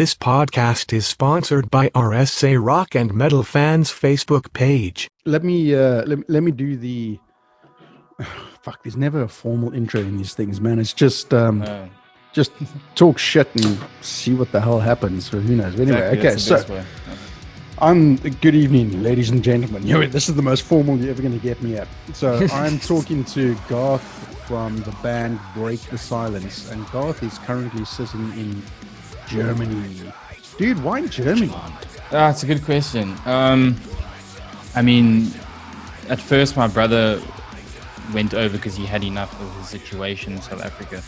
This podcast is sponsored by RSA Rock and Metal Fans Facebook page. Let me do the fuck. There's never a formal intro in these things, man. It's just talk shit and see what the hell happens. So who knows? But anyway, Exactly, okay. So good evening, ladies and gentlemen. This is the most formal you're ever going to get me at. So I'm talking to Garth from the band Break the Silence, and Garth is currently sitting in Germany. Dude, why Germany? It's a good question. I mean, at first my brother went over because he had enough of his situation in South Africa,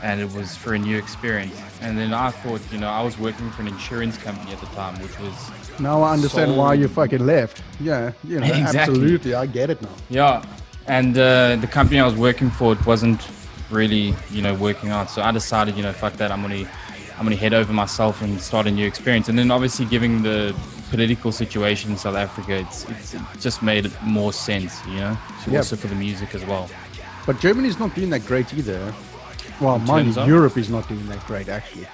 and it was for a new experience. And then I thought, I was working for an insurance company at the time, which was... Now I understand why you fucking left. Yeah, Exactly. Absolutely, I get it now. Yeah, and the company I was working for, it wasn't really, working out. So I decided, fuck that, I'm gonna head over myself and start a new experience. And then obviously, given the political situation in South Africa, it just made it more sense, also for the music as well. But Germany's not doing that great either. Well, mind you, Europe is not doing that great actually.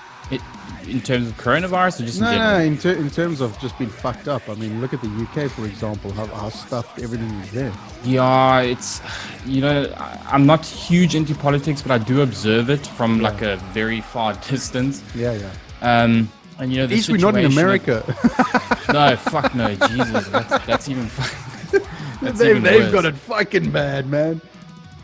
In terms of coronavirus, or just in general? No, in terms of just being fucked up. I mean, look at the UK, for example, how stuffed everything is there. Yeah, it's, I'm not huge into politics, but I do observe it from like a very far distance. Yeah. And at least we're not in America. No, fuck no, Jesus, that's even They've got it fucking bad, man.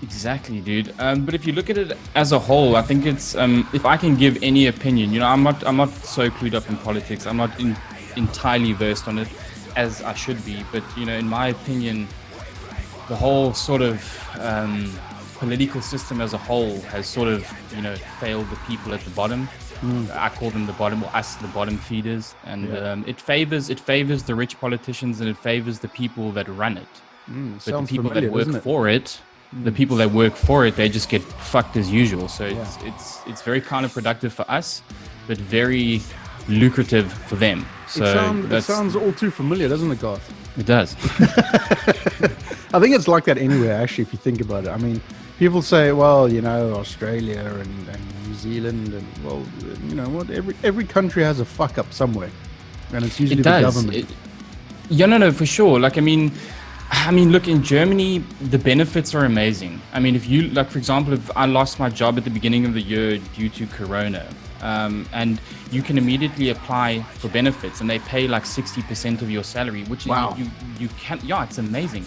Exactly, dude. But if you look at it as a whole, I think it's if I can give any opinion, I'm not so clued up in politics. I'm not entirely versed on it as I should be. But in my opinion, the whole sort of political system as a whole has sort of failed the people at the bottom. I call them the bottom, or us, the bottom feeders, and it favors the rich politicians and it favors the people that run it. But the people that work for it. The people that work for it, they just get fucked as usual. So it's very counterproductive for us, but very lucrative for them. So it sounds all too familiar, doesn't it, Garth? It does. I think it's like that anywhere, actually, if you think about it. I mean, people say, well, Australia and New Zealand, and well, what? Every country has a fuck up somewhere, and it's usually the government. No, for sure. Like, I mean, look, in Germany, the benefits are amazing. I mean, if you, like, for example, if I lost my job at the beginning of the year due to Corona, and you can immediately apply for benefits and they pay like 60% of your salary, which you can't, it's amazing.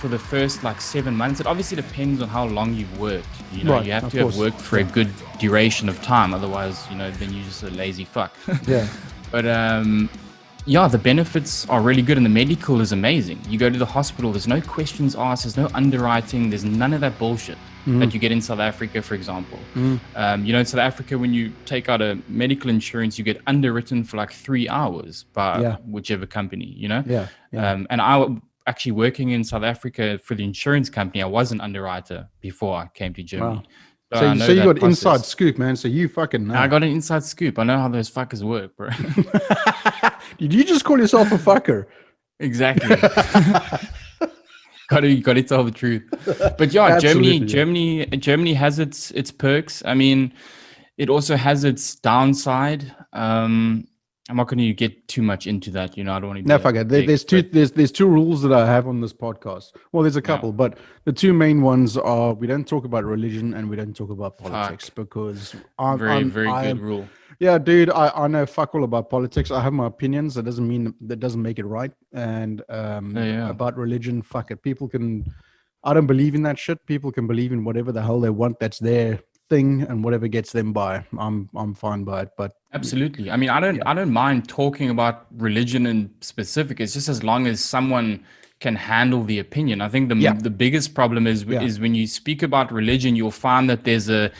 For the first like 7 months, it obviously depends on how long you've worked. You have to have worked for a good duration of time. Otherwise, then you're just a lazy fuck. Yeah. But, the benefits are really good and the medical is amazing. You go to the hospital, there's no questions asked, there's no underwriting, there's none of that bullshit that you get in South Africa, for example. In South Africa, when you take out a medical insurance, you get underwritten for like 3 hours by whichever company, Yeah. And I actually working in South Africa for the insurance company, I was an underwriter before I came to Germany. Wow. So you got inside scoop, man. So you fucking know. I got an inside scoop. I know how those fuckers work, bro. Did you just call yourself a fucker? Exactly. got to tell the truth. But Germany has its perks. I mean, it also has its downside. I'm not going to get too much into that. I don't want to. No, fuck it. There's two rules that I have on this podcast. Well, there's a couple, but the two main ones are we don't talk about religion and we don't talk about politics because very good rule. Yeah, dude, I know fuck all about politics. I have my opinions. That doesn't make it right. And about religion, fuck it. I don't believe in that shit. People can believe in whatever the hell they want. That's their thing, and whatever gets them by, I'm fine by it. But absolutely, I mean, I don't mind talking about religion in specific. It's just as long as someone can handle the opinion. I think the biggest problem is when you speak about religion, you'll find that there's a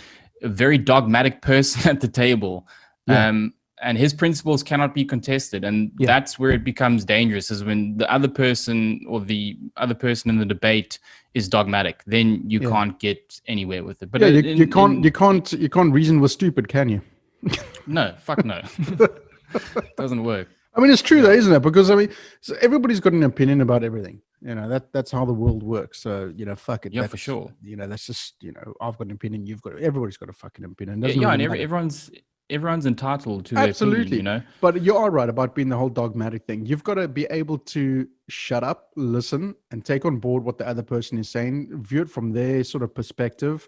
very dogmatic person at the table. And his principles cannot be contested. And that's where it becomes dangerous, is when the other person or the other person in the debate is dogmatic. Then you can't get anywhere with it. But you can't reason with stupid, can you? No, fuck no. Doesn't work. I mean, it's true though, isn't it? Because so everybody's got an opinion about everything. That's how the world works. So fuck it. Yeah, for sure. That's just I've got an opinion. Everybody's got a fucking opinion. And everyone's everyone's entitled to their opinion, you know. But you are right about being the whole dogmatic thing. You've got to be able to shut up, listen, and take on board what the other person is saying, view it from their sort of perspective,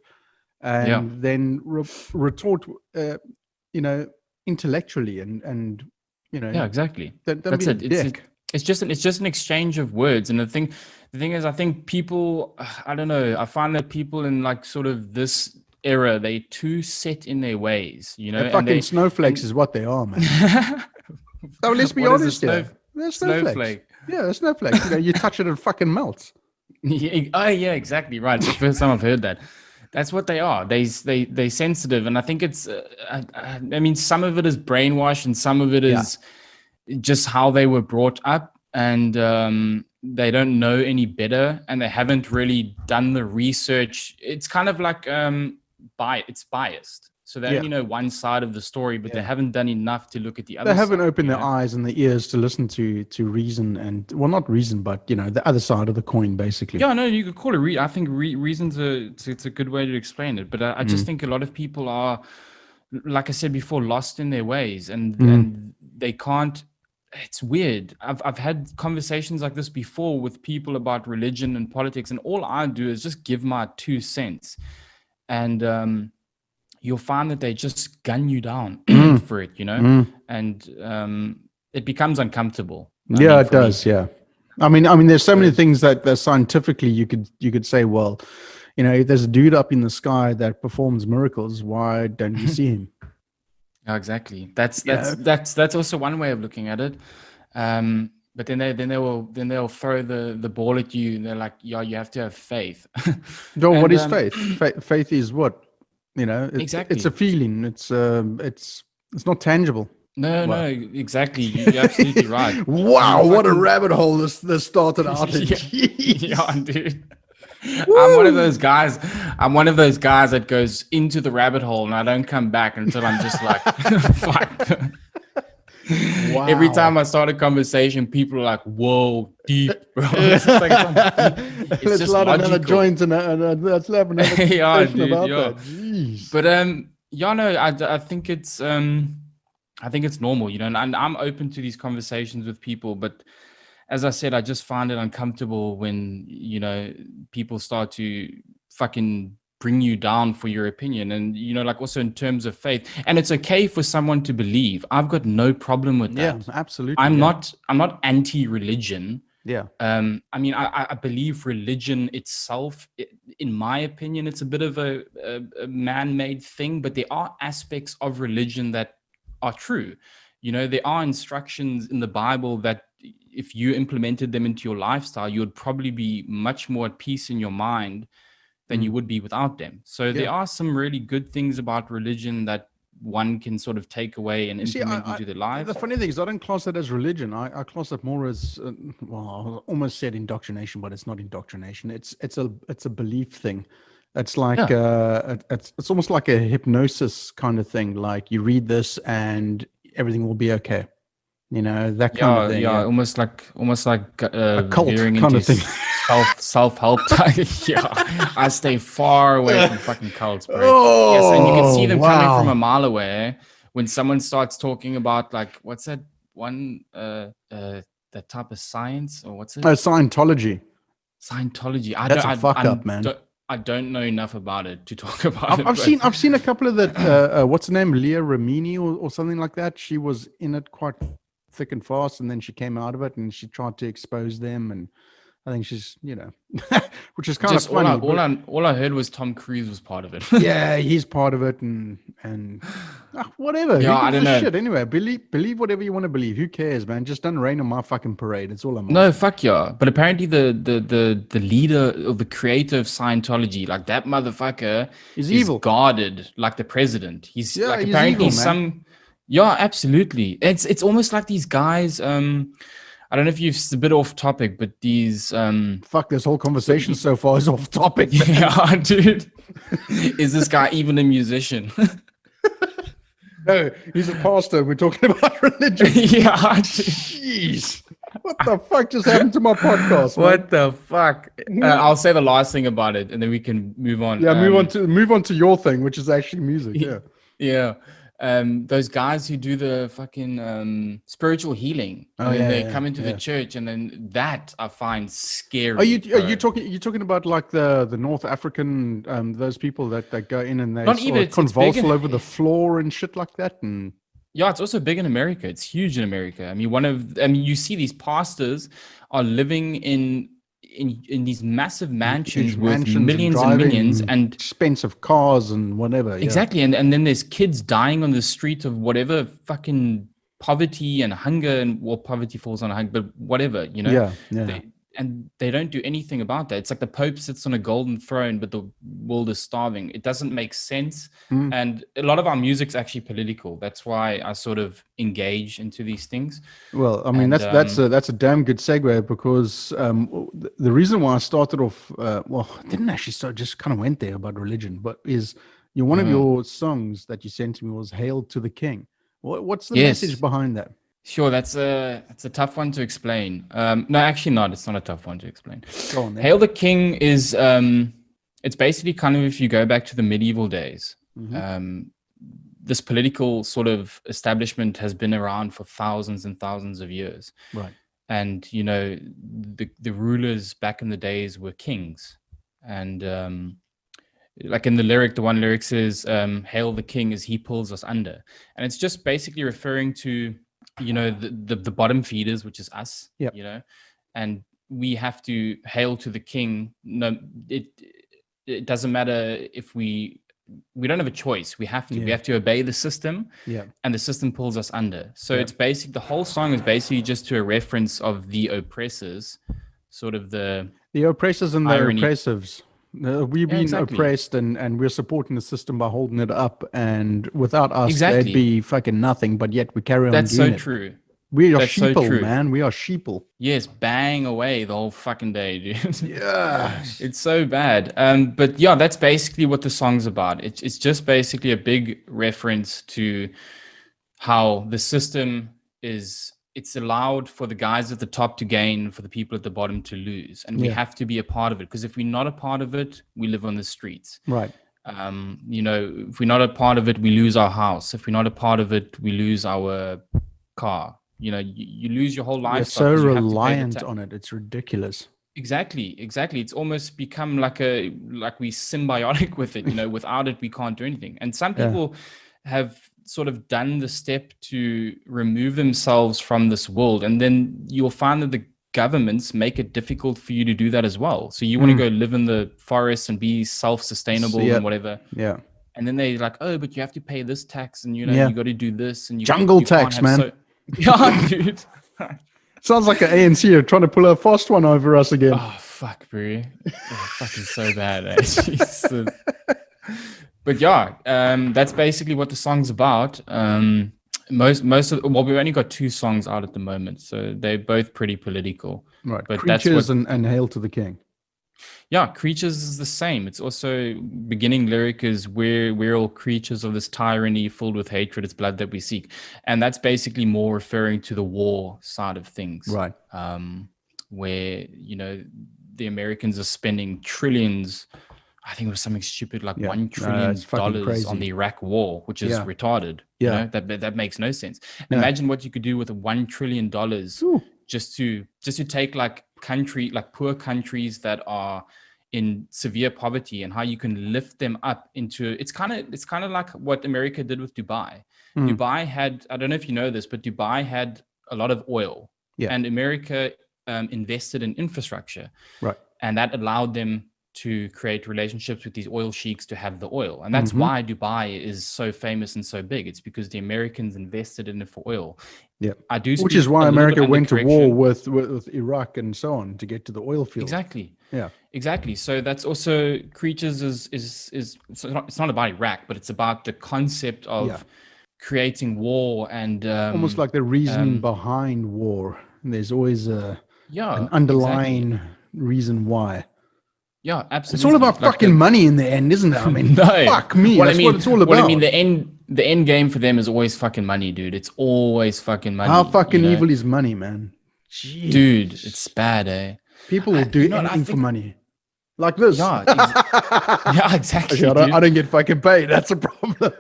and then retort, you know, intellectually and you know. Yeah, exactly. Don't That's be a it. dick. It's just an exchange of words, and the thing is, I think people, I don't know, I find that people in like sort of this era, they too set in their ways, you know. They're fucking snowflakes is what they are, man. So let's be honest here. They're snowflakes. Yeah, they're snowflakes. You know, you touch it, it fucking melts. Oh yeah, exactly right. It's the first time I've heard that. That's what they are. They're sensitive, and I think it's. I mean, some of it is brainwash, and some of it is just how they were brought up, and they don't know any better, and they haven't really done the research. It's kind of like it's biased. So they only know one side of the story, but they haven't done enough to look at the other side. They haven't opened their eyes and their ears to listen to reason and, well, not reason, but, you know, the other side of the coin, basically. Yeah, no, you could call it I think reason's it's a good way to explain it. But I just think a lot of people are, like I said before, lost in their ways, and they can't. It's weird. I've had conversations like this before with people about religion and politics, and all I do is just give my 2 cents, and you'll find that they just gun you down for it, you know, and it becomes uncomfortable. I mean, it does. Me. Yeah. I mean, there's so many things that scientifically you could say, well, you know, if there's a dude up in the sky that performs miracles, why don't you see him? Oh, exactly. That's also one way of looking at it. But then they'll throw the ball at you, and they're like, yeah, you have to have faith. No, what is faith? Faith is what? You know, exactly. It's a feeling. It's not tangible. No, exactly. You're absolutely right. Wow, what a rabbit hole this started out in. Yeah, dude. I'm one of those guys that goes into the rabbit hole and I don't come back until I'm just like, fuck. Wow. Every time I start a conversation, people are like, whoa, deep, bro. It's let's light another joint and let's have another conversation about that. Jeez. But I think it's normal, you know, and I'm open to these conversations with people, but as I said, I just find it uncomfortable when, you know, people start to fucking bring you down for your opinion. And, you know, like also in terms of faith, and it's okay for someone to believe. I've got no problem with that. Yeah, absolutely. I'm not anti-religion. Yeah. I mean, I believe religion itself, in my opinion, it's a bit of a man-made thing, but there are aspects of religion that are true. You know, there are instructions in the Bible that if you implemented them into your lifestyle, you would probably be much more at peace in your mind than you would be without them. So there are some really good things about religion that one can sort of take away and implement into their life. The funny thing is, I don't class it as religion. I class it more as, well, I almost said indoctrination, but it's not indoctrination. It's a belief thing. It's like it's almost like a hypnosis kind of thing. Like you read this and everything will be okay. You know, that kind of thing. Yeah, almost like a cult kind of thing. Self-help. Yeah, I stay far away from fucking cults, bro. Yes, and you can see them coming from a mile away when someone starts talking about like, what's that one that type of science, or what's it? Scientology. That's a fuck up, man. I don't know enough about it to talk about it. I've seen a couple of that. What's her name? Leah Remini or something like that. She was in it quite thick and fast, and then she came out of it and she tried to expose them, and I think she's, you know, which is kind of funny. All I heard was Tom Cruise was part of it. Yeah, he's part of it, and whatever. Yeah, I don't know. Shit. Anyway, believe whatever you want to believe. Who cares, man? Just don't rain on my fucking parade. It's all I'm. No, fuck yeah. But apparently the leader or the creator of Scientology, like that motherfucker, is evil, guarded like the president. He's like he's apparently evil, man. Yeah, absolutely. It's almost like these guys. I don't know if it's a bit off topic, but these fuck, this whole conversation so far is off topic. Man. Yeah, dude. Is this guy even a musician? No, he's a pastor. We're talking about religion. Yeah, jeez. What the fuck just happened to my podcast? What the fuck? I'll say the last thing about it, and then we can move on. Yeah, move on to your thing, which is actually music. Yeah. Yeah. those guys who do the fucking spiritual healing, and then they come into the church, and then that I find scary. Are you talking about like the North African those people that go in and they Not even, convulse all over the floor and shit like that? And yeah, it's also big in America. It's huge in America. I mean, you see these pastors are living in these massive mansions with millions and millions and expensive cars and whatever. Exactly. And then there's kids dying on the street of whatever fucking poverty and hunger, and poverty falls on hunger, but whatever, you know. They don't do anything about that. It's like the Pope sits on a golden throne, but the world is starving. It doesn't make sense. And a lot of our music's actually political. That's why I sort of engage into these things. Well, I mean, that's a damn good segue, because the reason why I started off, I didn't actually start, just kind of went there about religion, but one of your songs that you sent to me was "Hail to the King." What's the message behind that? Sure, that's a tough one to explain. No, actually not. It's not a tough one to explain. Go on then. Hail the King is it's basically kind of, if you go back to the medieval days, this political sort of establishment has been around for thousands and thousands of years. Right. And you know, the rulers back in the days were kings, and like in the lyric, the one lyric says, "Hail the King as he pulls us under," and it's just basically referring to, you know, the bottom feeders, which is us, you know, and we have to hail to the king. No, it doesn't matter if we don't have a choice. We have to obey the system, and the system pulls us under. So it's basic. The whole song is basically just to a reference of the oppressors, sort of the oppressors and irony. The oppressives. We've been oppressed, and we're supporting the system by holding it up. And without us, there'd be fucking nothing. But yet we carry on. That's doing so it. true. We are sheeple, man. We are sheeple. Yes, bang away the whole fucking day, dude. Yeah, it's so bad. But yeah, that's basically what the song's about. It's just basically a big reference to how the system is. It's allowed for the guys at the top to gain, for the people at the bottom to lose. And we have to be a part of it, because if we're not a part of it, we live on the streets. Right. You know, if we're not a part of it, we lose our house. If we're not a part of it, we lose our car. You know, you lose your whole life. You're so reliant on it. It's ridiculous. Exactly. It's almost become like we symbiotic with it. You know, without it, we can't do anything. And some people have sort of done the step to remove themselves from this world, and then you'll find that the governments make it difficult for you to do that as well. So you want to go live in the forest and be self-sustainable and whatever. Yeah. And then they're like, oh, but you have to pay this tax, and you know, you got to do this, and you jungle tax, man. Yeah, dude. Sounds like an ANC are trying to pull a fast one over us again. Oh fuck, bro. Fucking so bad, eh? But yeah, that's basically what the song's about. We've only got 2 songs out at the moment, so they're both pretty political. Right. But Creatures and Hail to the King. Yeah, Creatures is the same. It's also, beginning lyric is, we're all creatures of this tyranny filled with hatred. It's blood that we seek. And that's basically more referring to the war side of things. Right. Where, you know, the Americans are spending trillions. I think it was something stupid like $1 trillion on the Iraq war, which is retarded. Yeah. You know? That makes no sense. Imagine what you could do with $1 trillion just to take like poor countries that are in severe poverty, and how you can lift them up into, it's kind of like what America did with Dubai. Dubai had, I don't know if you know this, but Dubai had a lot of oil, and America invested in infrastructure, right? And that allowed them to create relationships with these oil sheiks to have the oil. And that's why Dubai is so famous and so big. It's because the Americans invested in it for oil. Yeah, which is why America went to war with Iraq and so on, to get to the oil field. Exactly. Yeah, exactly. So that's also, Creatures is it's not about Iraq, but it's about the concept of creating war, and almost like the reasoning behind war. There's always an underlying reason why. Yeah, absolutely. It's all about fucking money in the end, isn't it? I mean, fuck me. That's what it's all about. What I mean, the end game for them is always fucking money, dude. It's always fucking money. How fucking evil is money, man? Jeez. Dude, it's bad, eh? People will do anything for money. Like this. Yeah, yeah, exactly. Actually, I don't get fucking paid. That's a problem.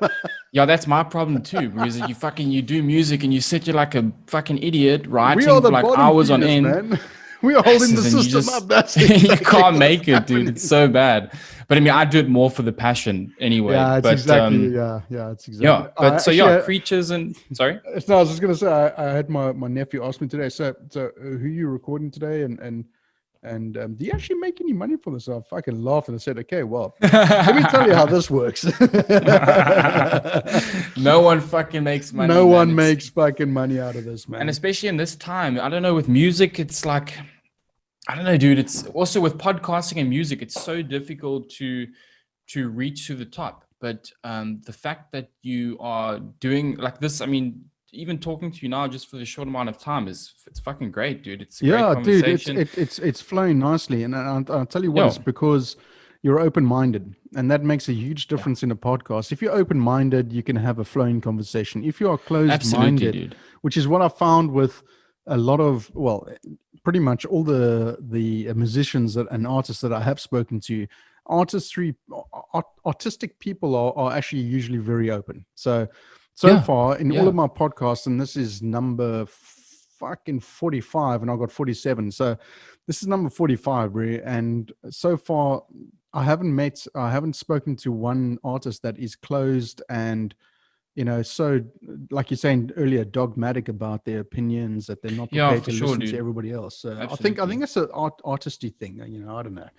Yeah, that's my problem too. Because you do music and you sit, you're like a fucking idiot We writing are the for like bottom hours on feeders, end. man. We are holding the And you system just up. That's you exactly can't what's make it, dude. happening. It's so bad. But I mean, I do it more for the passion anyway. Yeah, it's but exactly. Yeah, it's exactly. yeah. But so Actually, yeah, creatures and sorry. no, I was just gonna say I had my nephew ask me today. So who are you recording today? And do you actually make any money from this? I fucking laughed and I said, okay, well, let me tell you how this works. No one fucking makes money. No one man. makes fucking money out of this, man. And especially in this time, I don't know, with music, it's like, I don't know, dude. It's also with podcasting and music, it's so difficult to reach to the top. But the fact that you are doing like this, I mean, even talking to you now just for the short amount of time it's fucking great, dude. It's a great conversation. Dude, it's flowing nicely, and I'll tell you what, it's because you're open-minded, and that makes a huge difference in a podcast. If you're open-minded, you can have a flowing conversation. If you are closed-minded, which is what I found with a lot of, well, pretty much all the musicians and artists that I have spoken to, artistic people are actually usually very open. So far in all of my podcasts, and this is number fucking 45, and I got 47. So this is number 45, really. And so far, I haven't spoken to one artist that is closed and, so like you're saying earlier, dogmatic about their opinions, that they're not prepared to listen to everybody else. So I think it's an artisty thing. I don't know.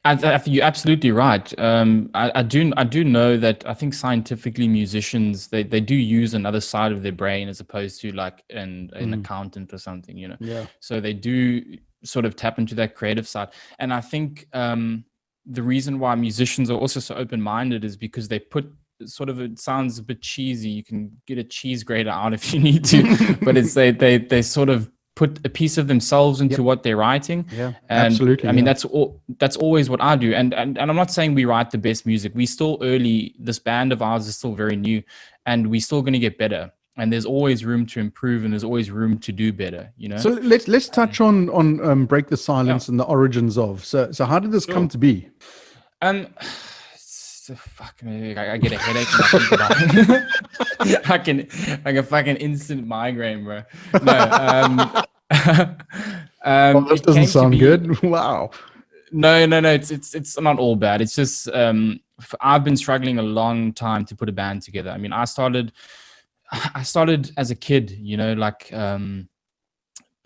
I think you're absolutely right. I do know that I think scientifically musicians they do use another side of their brain as opposed to like an accountant or something, Yeah. So they do sort of tap into that creative side. And I think the reason why musicians are also so open-minded is because they put sort of, it sounds a bit cheesy, you can get a cheese grater out if you need to, but it's they sort of put a piece of themselves into what they're writing. Yeah, and absolutely. I mean, that's always what I do. And I'm not saying we write the best music. We still early. This band of ours is still very new, and we're still going to get better. And there's always room to improve, and there's always room to do better. So let's touch on Break the Silence and the origins of. So how did this come to be? Fucking, I get a headache when I think about it. I can fucking instant migraine, bro. No, this doesn't sound good. Wow. No. It's not all bad. It's just I've been struggling a long time to put a band together. I mean, I started as a kid, like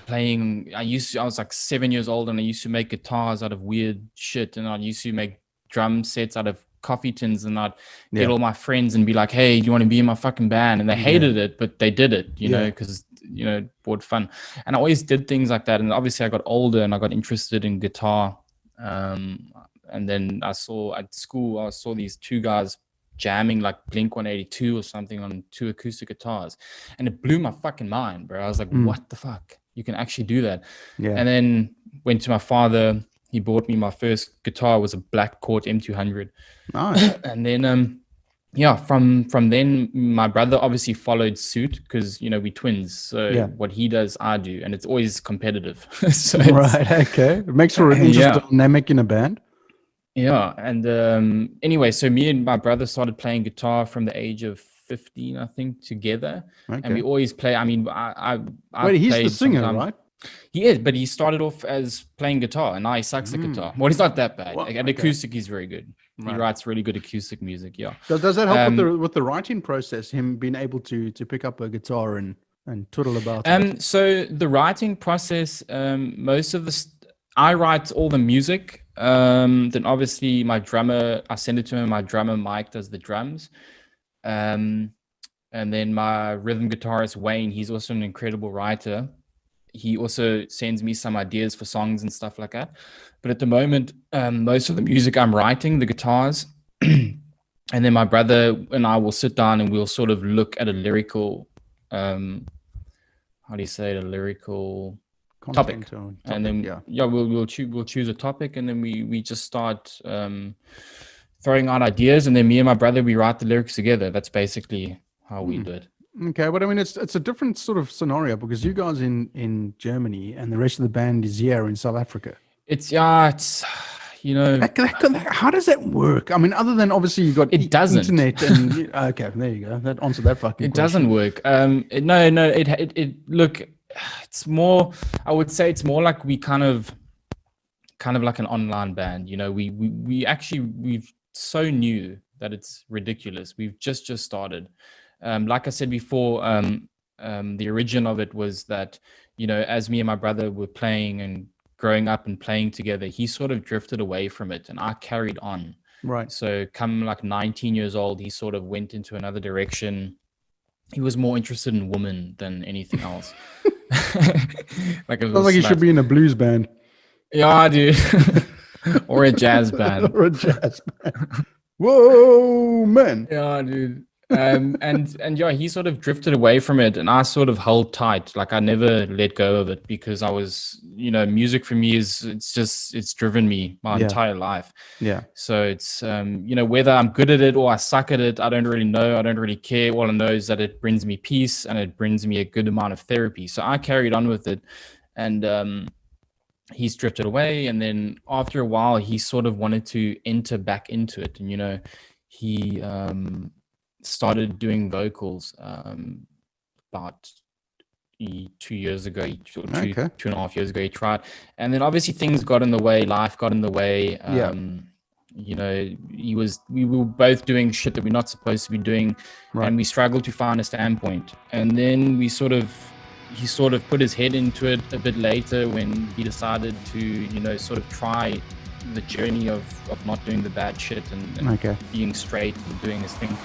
playing. I was like 7 years old, and I used to make guitars out of weird shit, and I used to make drum sets out of coffee tins, and I'd get all my friends and be like, hey, do you want to be in my fucking band? And they hated it, but they did it, you know, because it brought fun. And I always did things like that. And obviously I got older and I got interested in guitar. And then I saw at school, I saw these two guys jamming like Blink 182 or something on 2 acoustic guitars, and it blew my fucking mind, bro. I was like, what the fuck? You can actually do that. And then went to my father. He bought me my first guitar, was a Black Court M200. Nice. And then, from then, my brother obviously followed suit because, we twins. So what he does, I do. And it's always competitive. Right, okay. It makes for an interesting dynamic in a band. Yeah. And anyway, so me and my brother started playing guitar from the age of 15, I think, together. Okay. And we always play. I mean, Wait, he's the singer, right? He is, but he started off as playing guitar, and now he sucks at guitar. Well, he's not that bad. Acoustic, he's very good. Right. He writes really good acoustic music. Yeah. Does that help with the writing process? Him being able to pick up a guitar and twiddle about. So the writing process, most of I write all the music. Then obviously my drummer, I send it to him. My drummer Mike does the drums. And then my rhythm guitarist Wayne, he's also an incredible writer. He also sends me some ideas for songs and stuff like that. But at the moment, most of the music I'm writing, the guitars, and then my brother and I will sit down and we'll sort of look at a lyrical, how do you say it, a lyrical topic. And then we'll choose a topic, and then we just start throwing out ideas, and then me and my brother, we write the lyrics together. That's basically how we do it. Okay, but I mean, it's a different sort of scenario because you guys in Germany and the rest of the band is here in South Africa. It's you know, how does that work? I mean, other than obviously you got it doesn't. internet and okay, there you go. That answered that fucking It question. doesn't work. It look, it's more, I would say it's more like we kind of like an online band, you know, we've so new that it's ridiculous. We've just started. Like I said before, the origin of it was that, you know, as me and my brother were playing and growing up and playing together, he sort of drifted away from it and I carried on. Right. So come like 19 years old, he sort of went into another direction. He was more interested in women than anything else. Like a little Sounds like he slut. should be in a blues band. Yeah, dude. Or a jazz band. Or a jazz band. Whoa, man. Yeah, dude. And yeah, he sort of drifted away from it and I sort of held tight. Like I never let go of it because I was, you know, music for me it's driven me my entire life. Yeah. So it's, you know, whether I'm good at it or I suck at it, I don't really know. I don't really care. All I know is that it brings me peace and it brings me a good amount of therapy. So I carried on with it and, he's drifted away. And then after a while, he sort of wanted to enter back into it. And, you know, he, started doing vocals about 2 years ago, two and a half years ago. He tried, and then obviously things got in the way, life got in the way. You know, we were both doing shit that we're not supposed to be doing, and we struggled to find a standpoint. And then he sort of put his head into it a bit later when he decided to, you know, sort of try the journey of not doing the bad shit and being straight and doing his thing.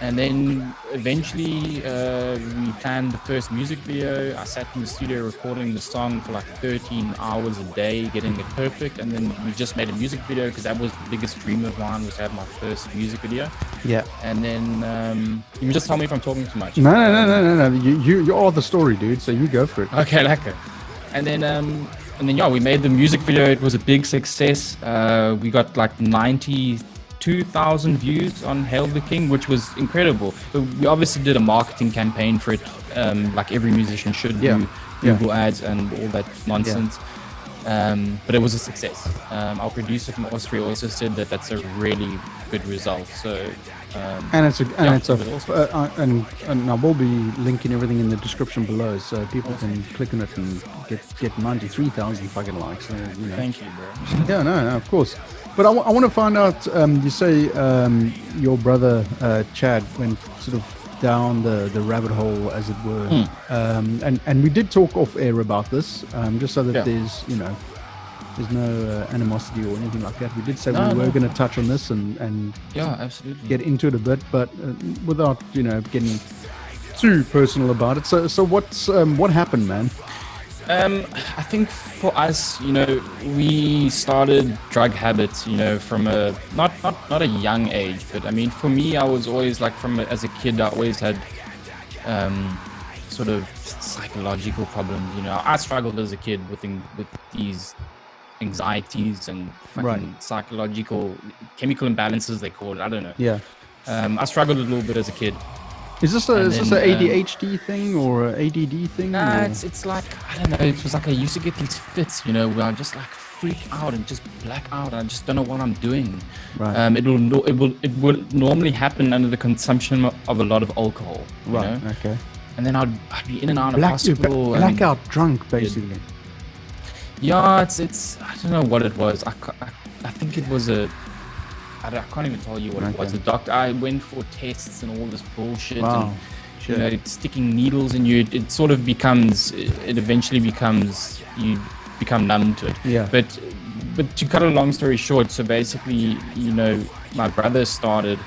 And then eventually we planned the first music video. I sat in the studio recording the song for like 13 hours a day, getting it perfect. And then we just made a music video because that was the biggest dream of mine, was to have my first music video. Yeah. And then you just tell me if I'm talking too much. No. You are the story, dude. So you go for it. Okay, like it. And then yeah, we made the music video. It was a big success. We got like 92,000 views on Hail the King, which was incredible. But we obviously did a marketing campaign for it, like every musician should do, Google ads and all that nonsense. But it was a success. Our producer from Austria also said that that's a really good result. So and I will be linking everything in the description below, so people can click on it and get 93,000 fucking likes. So, you know. Thank you, bro. Yeah, no, of course. But I want to find out. You say your brother Chad went sort of down the rabbit hole, as it were, and we did talk off air about this, just so that there's no animosity or anything like that. We did say we were going to touch on this and absolutely get into it a bit, but without getting too personal about it. So what happened, man? I think for us, we started drug habits, from a not a young age, but I mean, for me, I was always like as a kid, I always had sort of psychological problems. I struggled as a kid with these anxieties and fucking psychological chemical imbalances, they call it. I don't know. Yeah. I struggled a little bit as a kid. Is this an ADHD thing or an ADD thing? Nah, it's like, I don't know. It was like I used to get these fits, where I just like freak out and just black out. I just don't know what I'm doing. Right. It will normally happen under the consumption of a lot of alcohol. Right. Okay. And then I'd be in and out of hospital. Blackout drunk, basically. Yeah, it's I don't know what it was. I think it was I can't even tell you what it was. The doctor, I went for tests and all this bullshit. Wow. And sticking needles in you, it sort of eventually becomes, you become numb to it. Yeah. But to cut a long story short, so basically, my brother started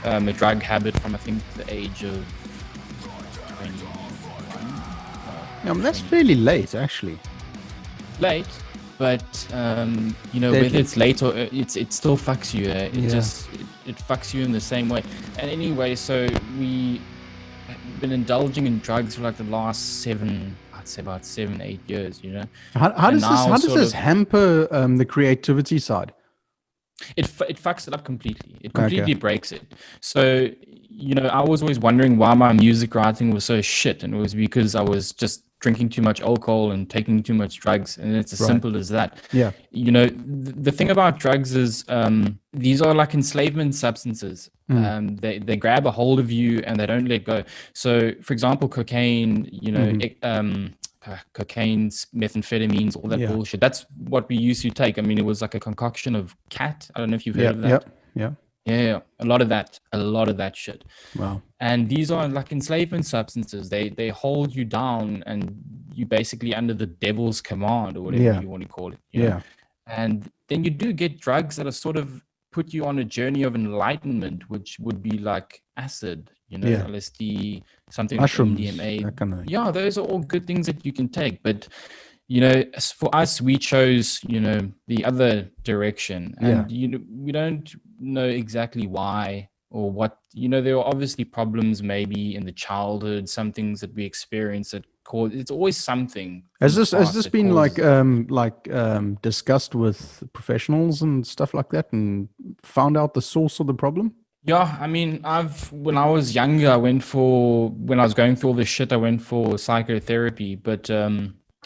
a drug habit from I think the age of 21. That's fairly late, actually. Late, but whether it's late or it still fucks you. It fucks you in the same way. And anyway, so we have been indulging in drugs for like the last 7-8 years. How does this hamper the creativity side? It fucks it up completely. It completely breaks it. So I was always wondering why my music writing was so shit, and it was because I was just drinking too much alcohol and taking too much drugs, and it's as simple as that. Yeah. You know, the thing about drugs is these are like enslavement substances. They grab a hold of you and they don't let go. So, for example, cocaine, you know, cocaine, methamphetamines, all that bullshit. That's what we used to take. I mean, it was like a concoction of cat. I don't know if you've heard of that. Yeah, a lot of that shit. Wow. And these are like enslavement substances. They hold you down, and you basically under the devil's command, or whatever you want to call it. You know? And then you do get drugs that are sort of put you on a journey of enlightenment, which would be like acid, you know, LSD, something mushrooms, like MDMA. that kind of thing. Yeah, those are all good things that you can take. But you know, for us, we chose, you know, the other direction, and you know, we don't know exactly why or what. You know, there are obviously problems maybe in the childhood, some things that we experience that cause. It's always something. Has this been discussed with professionals and stuff like that, and found out the source of the problem? Yeah, I mean, when I was younger, when I was going through all this shit, I went for psychotherapy, but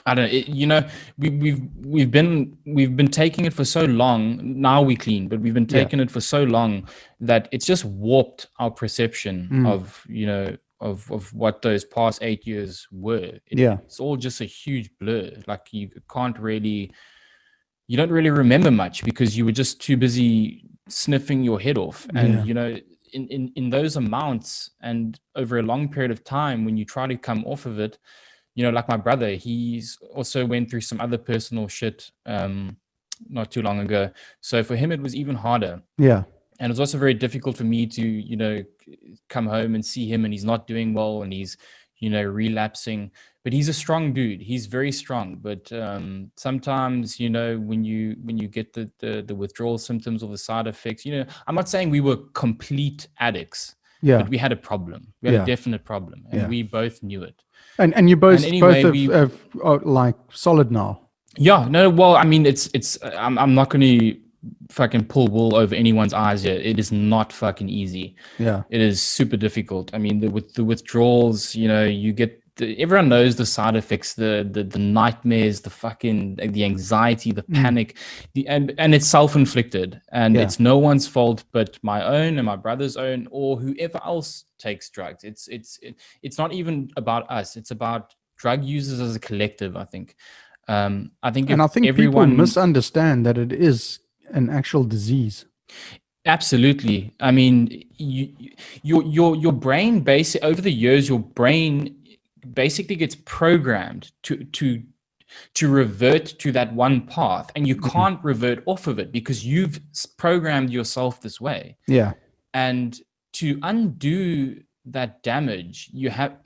I don't. You know, we've been taking it for so long. Now we clean, but we've been taking it for so long that it's just warped our perception of, you know, of what those past 8 years were. It's all just a huge blur. Like you don't really remember much because you were just too busy sniffing your head off. And you know, in those amounts and over a long period of time, when you try to come off of it. You know, like my brother, he's also went through some other personal shit not too long ago. So for him, it was even harder. Yeah. And it was also very difficult for me to, you know, come home and see him and he's not doing well and he's, you know, relapsing. But he's a strong dude. He's very strong. But sometimes, you know, when you get the withdrawal symptoms or the side effects, you know, I'm not saying we were complete addicts. Yeah. But we had a problem. We had a definite problem. And we both knew it. And you both have like solid now. Yeah, no, well, I mean, I'm not going to fucking pull wool over anyone's eyes here. It is not fucking easy. Yeah. It is super difficult. I mean, with the withdrawals, you know, you get everyone knows the side effects, the nightmares, the anxiety, the panic, and it's self-inflicted, and it's no one's fault but my own and my brother's own or whoever else takes drugs. It's not even about us. It's about drug users as a collective, I think. I think people misunderstand that it is an actual disease. Absolutely. I mean, your brain over the years, your brain basically gets programmed to revert to that one path, and you can't revert off of it because you've programmed yourself this way. Yeah. And to undo that damage, you have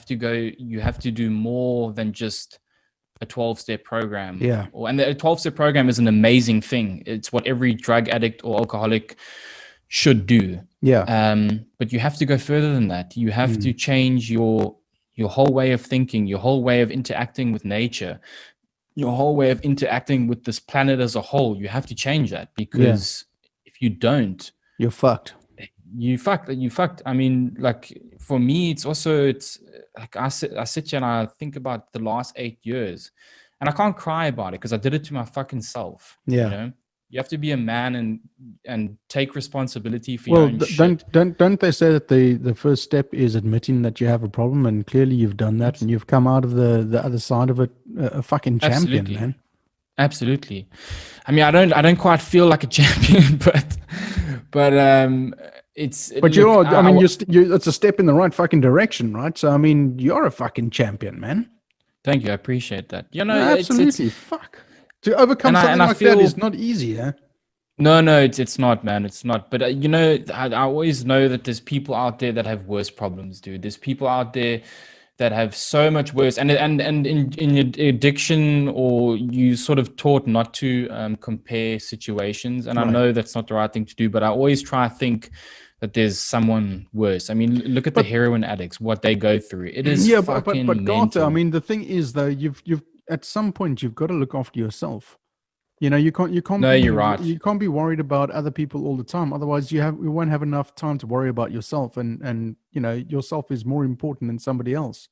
to do more than just a 12-step program. Yeah. And the 12-step program is an amazing thing. It's what every drug addict or alcoholic should do. Yeah. But you have to go further than that. You have to change your whole way of thinking, your whole way of interacting with nature, your whole way of interacting with this planet as a whole. You have to change that because if you don't, you're fucked. You fucked. I mean, like for me, it's like I sit here and I think about the last 8 years, and I can't cry about it because I did it to my fucking self. Yeah. You know, you have to be a man and take responsibility for your own shit. Don't they say that the first step is admitting that you have a problem, and clearly you've done that, and you've come out of the other side of it a fucking champion, man. Absolutely. I mean, I don't quite feel like a champion, but it's a step in the right fucking direction, right? So I mean, you're a fucking champion, man. Thank you, I appreciate that. You know, absolutely. Fuck. To overcome something like that is not easy, huh? No, it's not, man. It's not. But you know, I always know that there's people out there that have worse problems, dude. There's people out there that have so much worse, and in your addiction, or you sort of taught not to compare situations. And I know that's not the right thing to do, but I always try to think that there's someone worse. I mean, look at the heroin addicts, what they go through. It is fucking but Garth, mental. I mean, the thing is though, you've at some point you've got to look after yourself. You know, you can't. No, you're right. You can't be worried about other people all the time. Otherwise, you won't have enough time to worry about yourself. And you know, yourself is more important than somebody else.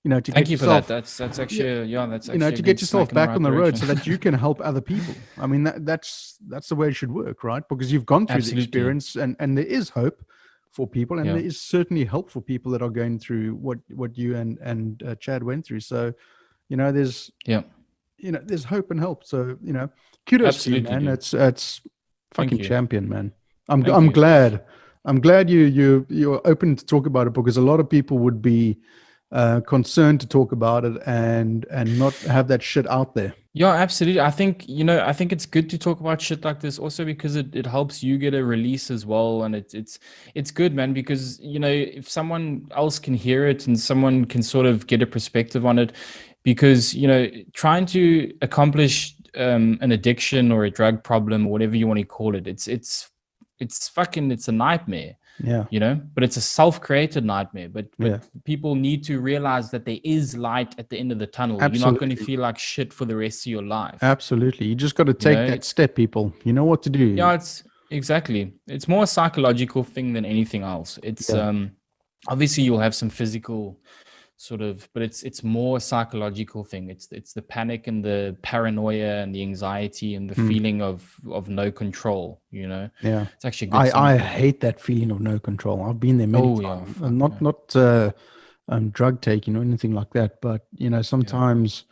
to Thank get you for that. yourself, That's actually that's actually a to good get yourself smack in the back right on the road so direction. that you can help other people. I mean, that's the way it should work, right? Because you've gone through the Absolutely. experience, and there is hope for people, and there is certainly help for people that are going through what you and Chad went through. So, there's there's hope and help. So, kudos to you, Absolutely, man. dude. It's fucking Thank you. champion, man. Thank I'm you. glad. I'm glad you're open to talk about it, because a lot of people would be concerned to talk about it and not have that shit out there. Yeah, absolutely. I think, I think it's good to talk about shit like this also because it helps you get a release as well. And it's good, man, because, if someone else can hear it and someone can sort of get a perspective on it, because, trying to accomplish an addiction or a drug problem or whatever you want to call it, it's a nightmare. Yeah. But it's a self-created nightmare. But Yeah. people need to realize that there is light at the end of the tunnel. Absolutely. You're not going to feel like shit for the rest of your life. Absolutely. You just got to take that step, people. You know what to do. Yeah, it's more a psychological thing than anything else. It's obviously you'll have some physical sort of, but it's more a psychological thing. It's the panic and the paranoia and the anxiety and the feeling of no control, Yeah. It's actually a good I hate that feeling of no control. I've been there many times. Not drug taking or anything like that, but sometimes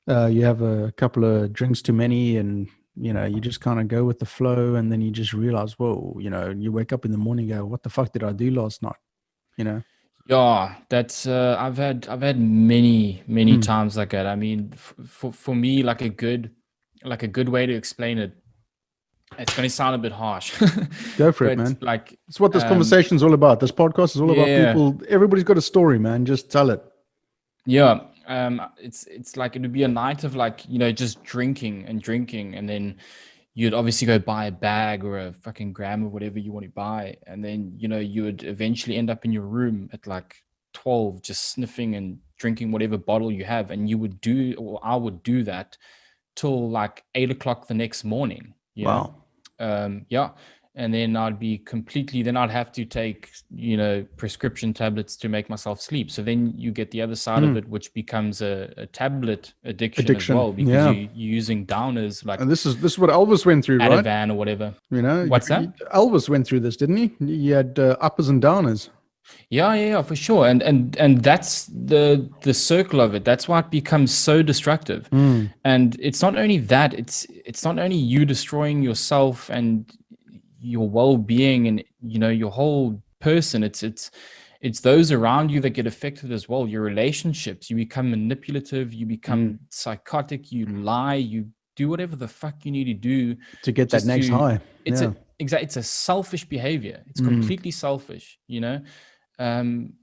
you have a couple of drinks too many, and you just kind of go with the flow, and then you just realize, whoa, you wake up in the morning and go, what the fuck did I do last night? Yeah, that's I've had many times like that. I mean, for me, like a good way to explain it. It's going to sound a bit harsh. Go for it, man. Like, it's what this conversation is all about. This podcast is all about people. Everybody's got a story, man. Just tell it. Yeah. It's like it would be a night of just drinking, and then you'd obviously go buy a bag or a fucking gram of whatever you want to buy. And then, you would eventually end up in your room at like 12, just sniffing and drinking whatever bottle you have. And I would do that till like 8 o'clock the next morning. Wow. Yeah. And then then I'd have to take, prescription tablets to make myself sleep. So then you get the other side of it, which becomes a tablet addiction as well, because you're using downers like. And this is what Elvis went through, right? Ativan or whatever. What's that? Elvis went through this, didn't he? He had uppers and downers. Yeah, for sure. And that's the circle of it. That's why it becomes so destructive. And it's not only that, it's not only you destroying yourself and your well-being and your whole person. It's those around you that get affected as well. Your relationships, you become manipulative, you become psychotic, you lie, you do whatever the fuck you need to do to get that next high. It's a selfish behavior. It's completely selfish, and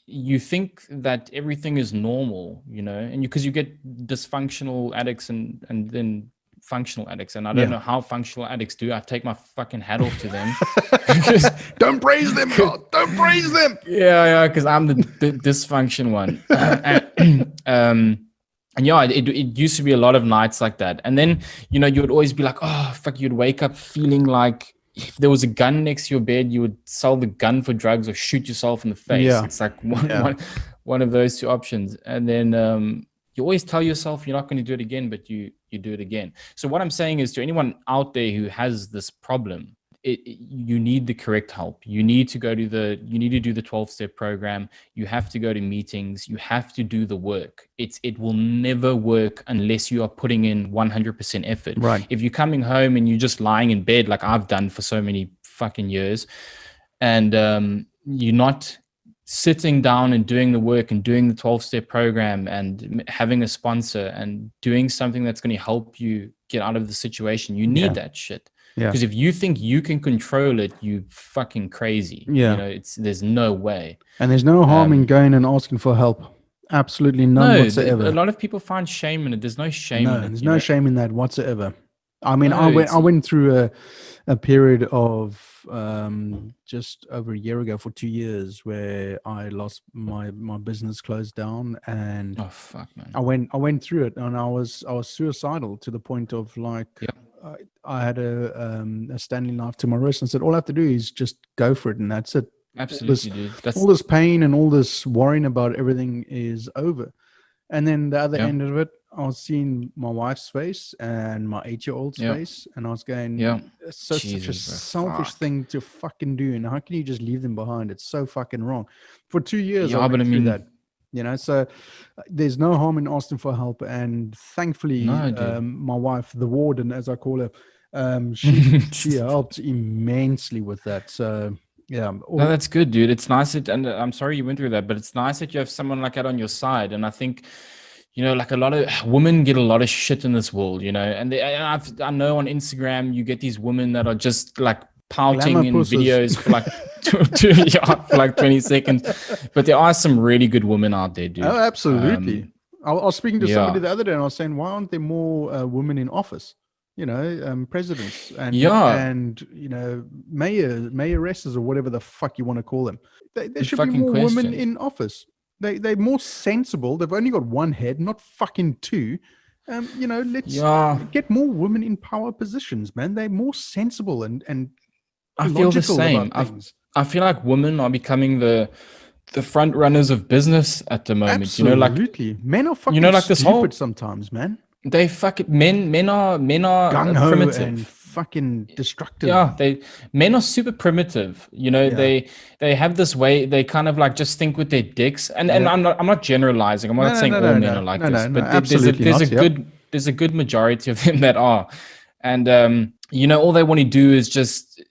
you think that everything is normal, and because you get dysfunctional addicts and then functional addicts, and I don't know how functional addicts do. I take my fucking hat off to them. Don't praise them, God. Don't praise them. Yeah, because I'm the dysfunction one. And yeah, it used to be a lot of nights like that. And then, you would always be like, oh, fuck, you'd wake up feeling like if there was a gun next to your bed, you would sell the gun for drugs or shoot yourself in the face. Yeah. It's like one of those two options. And then you always tell yourself you're not going to do it again, but you do it again. So what I'm saying is, to anyone out there who has this problem, you need the correct help. You need to do the 12-step program. You have to go to meetings. You have to do the work. It will never work unless you are putting in 100% effort. Right. If you're coming home and you're just lying in bed, like I've done for so many fucking years, and you're not sitting down and doing the work and doing the 12-step program and having a sponsor and doing something that's going to help you get out of the situation, you need that shit. Yeah. Because if you think you can control it, you fucking crazy. Yeah. There's no way. And there's no harm in going and asking for help. Absolutely none whatsoever. A lot of people find shame in it. There's no shame in it. There's no shame in that whatsoever. I mean, I went through a period of just over a year ago for 2 years where I lost my business, closed down, and oh fuck, man. I went through it, and I was suicidal to the point of like. Yep. I had a standing knife to my wrist and said, all I have to do is just go for it, and that's it. Absolutely, dude. All this pain and all this worrying about everything is over. And then the other end of it, I was seeing my wife's face and my 8-year-old's face, and I was going, it's such a selfish thing to fucking do. And how can you just leave them behind? It's so fucking wrong. For 2 years, I went through that. You know, so there's no harm in asking for help. And thankfully, my wife, the warden, as I call her, she helped immensely with that. So yeah. No, that's good, dude. It's nice that, and I'm sorry you went through that, but it's nice that you have someone like that on your side. And I think, you know, like a lot of women get a lot of shit in this world, you know, and I know on Instagram you get these women that are just like pouting in videos for like for like 20 seconds, but there are some really good women out there, dude. Oh, absolutely. I was speaking to somebody the other day, and I was saying, why aren't there more women in office? You know, presidents and you know, mayoresses or whatever the fuck you want to call them. There should be more women in office. They're more sensible. They've only got one head, not fucking two. You know, let's get more women in power positions, man. They're more sensible and I feel the same. I feel like women are becoming the front runners of business at the moment. Absolutely. You know, like men are fucking stupid sometimes, man. They fucking men are gung-ho primitive and fucking destructive. Yeah, men are super primitive. You know, they have this way. They kind of like just think with their dicks. And I'm not generalizing. I'm not saying all men are like this, but there's a good majority of them that are. And you know, all they want to do is just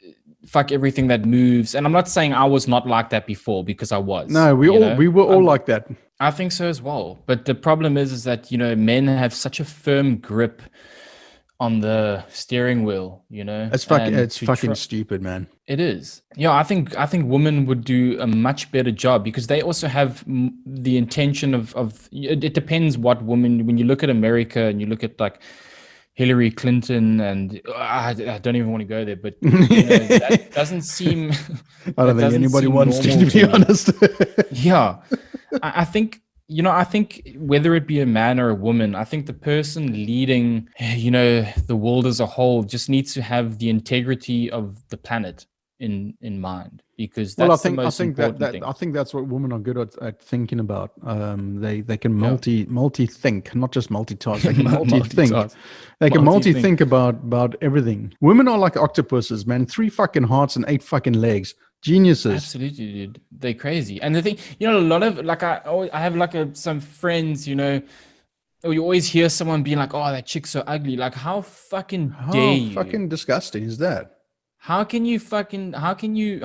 fuck everything that moves. And I'm not saying I was not like that before, because I was. No, we were all like that. I think so as well. But the problem is that, you know, men have such a firm grip on the steering wheel, you know. It's fucking stupid, man. It is. Yeah, I think women would do a much better job, because they also have the intention of it depends what woman. When you look at America and you look at like Hillary Clinton, and I don't even want to go there, but you know, that doesn't seem. I don't think anybody wants to be honest. Yeah, I think, you know, I think whether it be a man or a woman, I think the person leading, you know, the world as a whole just needs to have the integrity of the planet in mind, because that's the most important thing. I think that's what women are good at thinking about. They can multi-think, not just multitask. They can multi-think. They can multi-think about everything. Women are like octopuses, man. 3 fucking hearts and 8 fucking legs. Geniuses. Absolutely, dude. They're crazy. And the thing, you know, a lot of like I have like some friends, you know, or you always hear someone being like, "Oh, that chick's so ugly." Like, how fucking dare you? How fucking disgusting is that? How can you I don't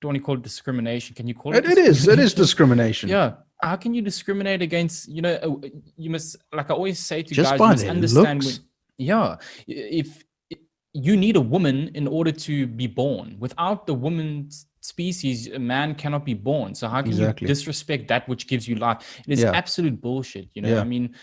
want to call it discrimination. Can you call it? It is discrimination. Yeah. How can you discriminate against, you know, you must, like I always say to just guys, by you must understand looks. if you need a woman in order to be born. Without the woman's species, a man cannot be born. So how can you disrespect that which gives you life? It is absolute bullshit. You know, I mean,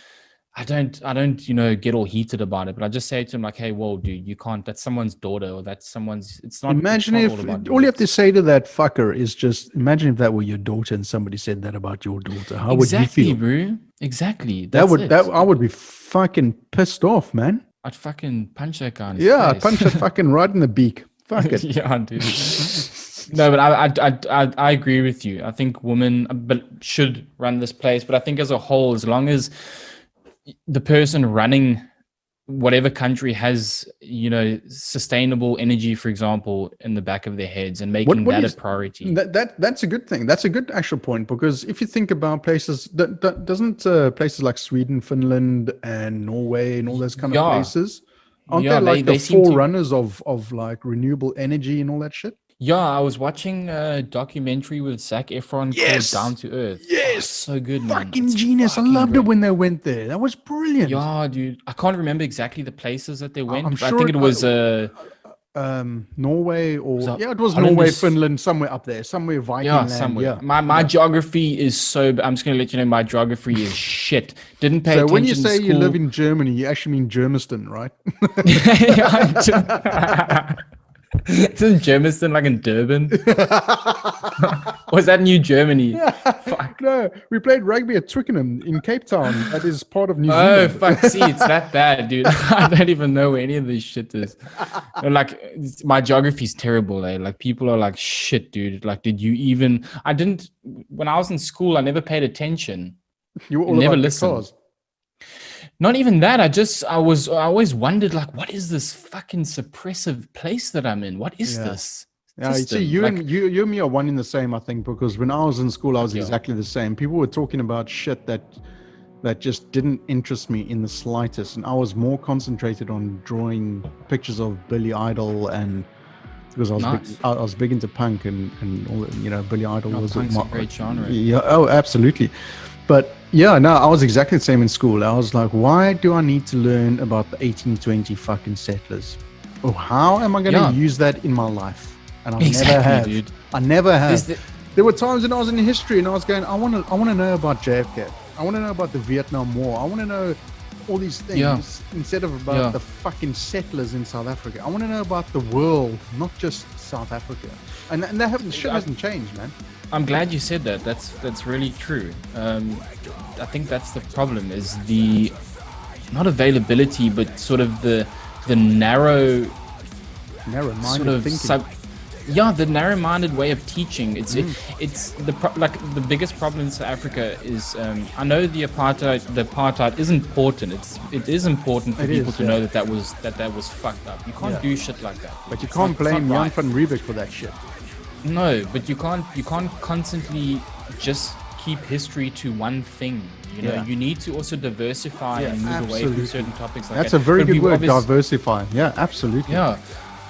I don't, you know, get all heated about it, but I just say to him like, hey, whoa, dude, you can't, that's someone's daughter, or that's someone's, it's not. Imagine if all you have to say to that fucker is just, imagine if that were your daughter and somebody said that about your daughter. How would you feel? Bro. Exactly. I would be fucking pissed off, man. I'd fucking punch that guy in his face. I'd punch it fucking right in the beak. Fuck it. Yeah, dude. No, but I agree with you. I think women should run this place, but I think as a whole, as long as the person running whatever country has, you know, sustainable energy, for example, in the back of their heads, and making that a priority. That's a good thing. That's a good actual point, because if you think about places, doesn't places like Sweden, Finland, and Norway, and all those kind of places, aren't they like the forerunners of like renewable energy and all that shit? Yeah, I was watching a documentary with Zac Efron called Down to Earth. Yes, so good, man. Fucking genius. I loved it when they went there. That was brilliant. Yeah, dude. I can't remember exactly the places that they went. I'm sure I think it was Norway, or it was Norway, Finland, somewhere up there, somewhere Viking land. Somewhere. My geography is so. I'm just gonna let you know my geography is shit. Didn't pay attention. So when you say you live in Germany, you actually mean Germiston, right? Isn't Germiston like in Durban? Or is that New Germany? Fuck. No, we played rugby at Twickenham in Cape Town. That is part of New Oh, Zealand. fuck. See, it's that bad, dude. I don't even know where any of this shit is. Like, my geography is terrible, eh? Like, people are like, shit, dude. Like, did you even... When I was in school, I never paid attention. You were all never about listened. the cars. Not even that. I always wondered, like, what is this fucking suppressive place that I'm in? What is this? Yeah, you see, you and me are one in the same, I think, because when I was in school, I was exactly the same. People were talking about shit that just didn't interest me in the slightest, and I was more concentrated on drawing pictures of Billy Idol, and because I was big into punk and all, you know, Billy Idol was punk's a great genre. Yeah, oh, absolutely. But yeah, no, I was exactly the same in school. I was like, why do I need to learn about the 1820 fucking settlers? Or how am I going to use that in my life? And I never have. Dude. I never have. There were times when I was in history and I was going, I want to know about JFK. I want to know about the Vietnam War. I want to know all these things instead of about the fucking settlers in South Africa. I want to know about the world, not just South Africa. And that shit hasn't changed, man. I'm glad you said that. That's really true. I think that's the problem, is the not availability, but sort of the narrow-minded thinking. The narrow-minded way of teaching. It's the biggest problem in South Africa is I know the apartheid is important. It is important for people to know that was fucked up. You can't do shit like that. But you can't blame Jan van Riebeeck for that shit. No, but you can't constantly just keep history to one thing. You know, you need to also diversify and move away from certain topics. Like That's a very good word, diversify. Yeah, absolutely. Yeah.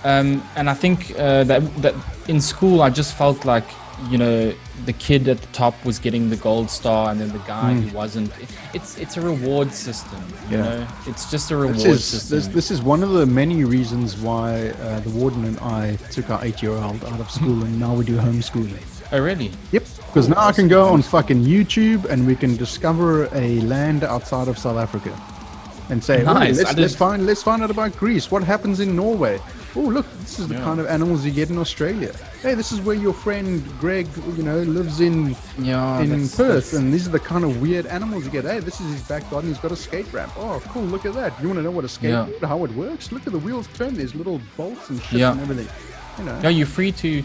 And I think that in school, I just felt like, you know, the kid at the top was getting the gold star and then the guy who wasn't. It's a reward system, you know? It's just a reward system. This is one of the many reasons why the warden and I took our 8-year-old out of school and now we do homeschooling. Oh, really? Yep. Because now I can go on fucking YouTube and we can discover a land outside of South Africa and say, let's find out about Greece. What happens in Norway? Oh, look, this is the kind of animals you get in Australia. Hey, this is where your friend Greg, you know, lives in Perth, and these are the kind of weird animals you get. Hey, this is his back garden. He's got a skate ramp. Oh, cool! Look at that. You want to know what a skateboard, how it works? Look at the wheels turn. There's little bolts and shit and everything. You know. Yeah, you're free to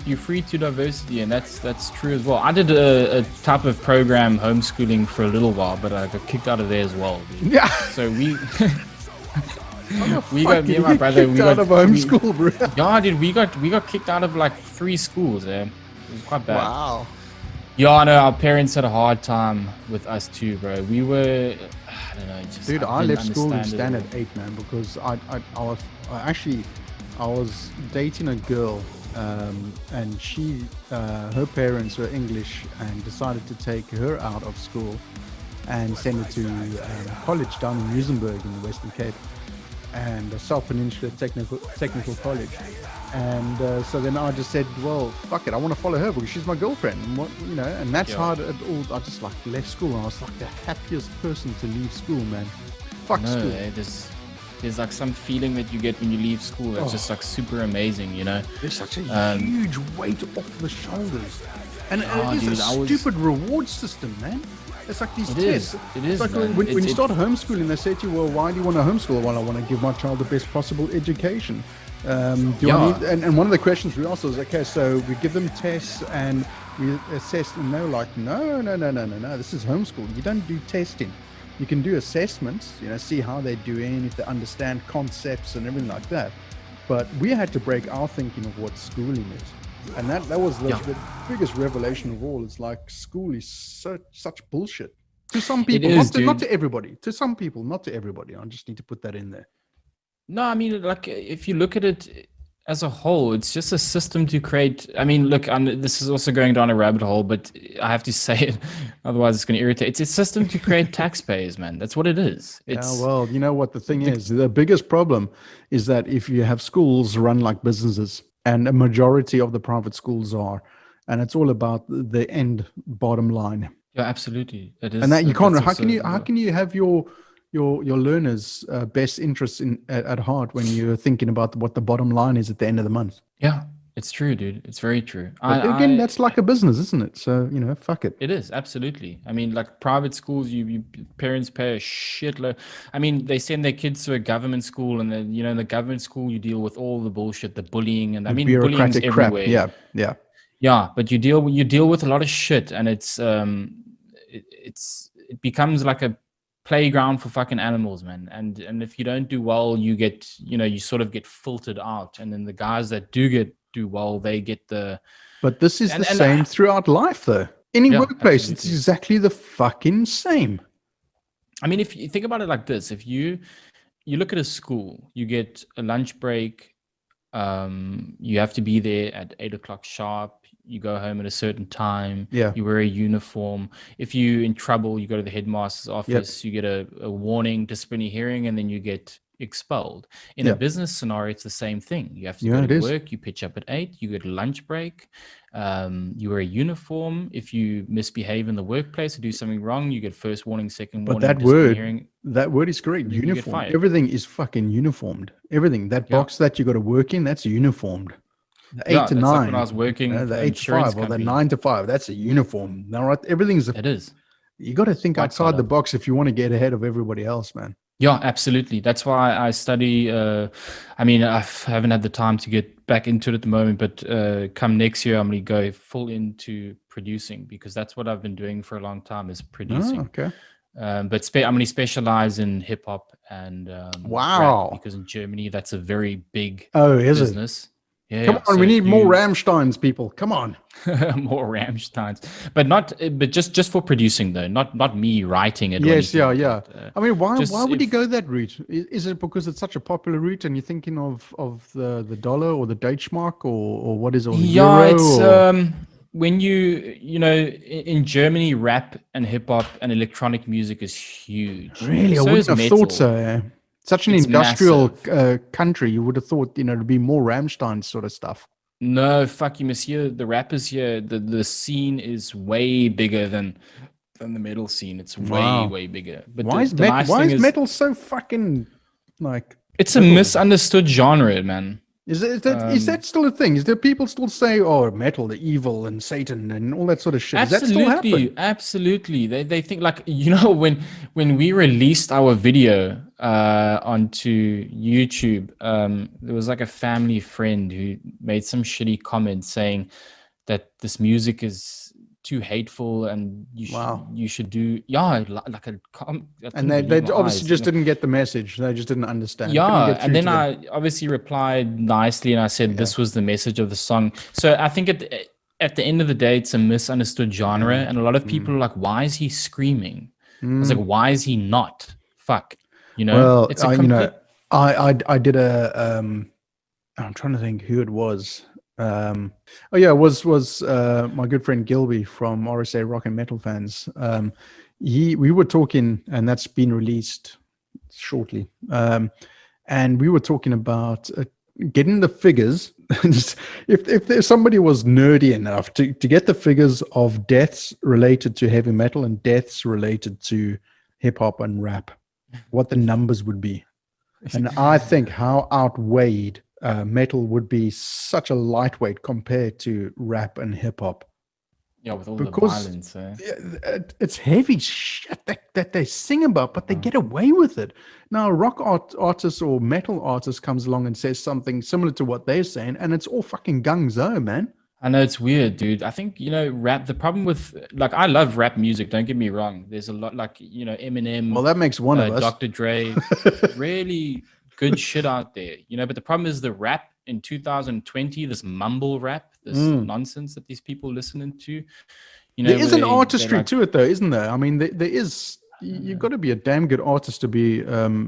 diversity, and that's true as well. I did a type of program homeschooling for a little while, but I got kicked out of there as well. Dude. Yeah. So me and my brother, we got out of homeschool, bro. Yeah, dude, we got kicked out of like 3 schools. It was quite bad. Wow. Yeah, I know our parents had a hard time with us too, bro. We were, I don't know, just. Dude, I left school in standard 8, man, because I was dating a girl, and she, her parents were English and decided to take her out of school and send her to college down in Muizenberg in the Western Cape, and a South Peninsula Technical College. And so then I just said, well, fuck it, I want to follow her because she's my girlfriend. And what, you know, and that's how I just like left school. And I was like the happiest person to leave school, man. Fuck school. There's like some feeling that you get when you leave school that's just like super amazing, you know. There's such a huge weight off the shoulders, and it is a stupid reward system, man. It's like these tests. It is. It's like when you start homeschooling, they say to you, well, why do you want to homeschool? Well, I want to give my child the best possible education. I need, and one of the questions we asked was, okay, so we give them tests and we assess, and they're like, no, this is homeschool. You don't do testing. You can do assessments, you know, see how they're doing, if they understand concepts and everything like that. But we had to break our thinking of what schooling is. And that was the biggest revelation of all. It's like school is such bullshit. To some people, not to everybody. To some people, not to everybody. I just need to put that in there. No, I mean, like, if you look at it as a whole, it's just a system to create. I mean, look, this is also going down a rabbit hole, but I have to say it, otherwise it's going to irritate. It's a system to create taxpayers, man. That's what it is. Well, you know what the thing is? The biggest problem is that if you have schools run like businesses, and a majority of the private schools are, and it's all about the end bottom line. Yeah, absolutely. It is. And that you can't. How can you have your your learners' best interests at heart when you're thinking about what the bottom line is at the end of the month. Yeah, it's true, dude. It's very true. But again, that's like a business, isn't it? So, fuck it. It is, absolutely. I mean, like private schools, you parents pay a shitload. I mean, they send their kids to a government school, and then in the government school you deal with all the bullshit, the bullying, and I mean, bullying's Bureaucratic crap. everywhere. Yeah. But you deal with a lot of shit, and it becomes like a playground for fucking animals, man. And if you don't do well, you get you sort of get filtered out, and then the guys that do well, they get the. But this is the same throughout life, though. Any workplace, absolutely. It's exactly the fucking same. I mean, if you think about it like this, if you look at a school, you get a lunch break, you have to be there at 8:00 sharp, you go home at a certain time, you wear a uniform. If you're in trouble, you go to the headmaster's office, you get a warning, disciplinary hearing, and then you get expelled. In a business scenario, it's the same thing. You have to go to work, you pitch up at 8, you get a lunch break, you wear a uniform. If you misbehave in the workplace or do something wrong, you get first warning, second warning. But that word is correct. Uniform. Everything is fucking uniformed. Everything. That box that you got to work in, that's uniformed. The 8 to 9. Like when I was working, the 8 to 5 or the 9 to 5. That's a uniform. Now, right? Everything's. It is. You got to think outside the box if you want to get ahead of everybody else, man. Yeah, absolutely. That's why I study. I mean, I haven't had the time to get back into it at the moment, but come next year, I'm going to go full into producing, because that's what I've been doing for a long time, is producing. Oh, okay. But I'm going to specialize in hip hop and wow, rap, because in Germany that's a very big is business. Yeah, come on, we need more Rammsteins, people. Come on, more Rammsteins, but just for producing though, not me writing it. Yes, yeah. I mean, why would you go that route? Is it because it's such a popular route, and you're thinking of the dollar or the Deutschmark or what is it? It's when in Germany, rap and hip hop and electronic music is huge. Really, I wouldn't have thought so. Yeah. Such an industrial country, you would have thought, to be more Rammstein sort of stuff. No, fuck you, monsieur. The rappers here, the scene is way bigger than the metal scene. It's way bigger. But why is metal so fucking like? It's a misunderstood genre, man. Is that still a thing? Is there people still say, "Oh, metal, the evil, and Satan, and all that sort of shit"? Absolutely, does that still happen? Absolutely. They think like when we released our video onto YouTube, there was like a family friend who made some shitty comment saying that this music is too hateful and you should do like a and they obviously just didn't get the message. They just didn't understand. And then I obviously replied nicely and I said this was the message of the song. So I think at the end of the day, it's a misunderstood genre, and a lot of people are like, why is he screaming? I was like, why is he not? Fuck. Well, it's I did a I'm trying to think who it was. It was my good friend Gilby from RSA Rock and Metal Fans. We were talking, and that's been released shortly. And we were talking about getting the figures. if somebody was nerdy enough to get the figures of deaths related to heavy metal and deaths related to hip hop and rap, what the numbers would be. And I think how outweighed metal would be such a lightweight compared to rap and hip hop. Yeah, with all the violence. It's heavy shit that they sing about, but they get away with it. Now, a rock artist or metal artist comes along and says something similar to what they're saying, and it's all fucking gung-zo, man. I know, it's weird, dude. I think, rap, the problem with, like, I love rap music, don't get me wrong. There's a lot, like, Eminem. Well, that makes one of us. Dr. Dre, really good shit out there, but the problem is the rap in 2020, this mumble rap, this nonsense that these people listening to, there is an artistry to it though, isn't there? I mean, there is, you've got to be a damn good artist to be a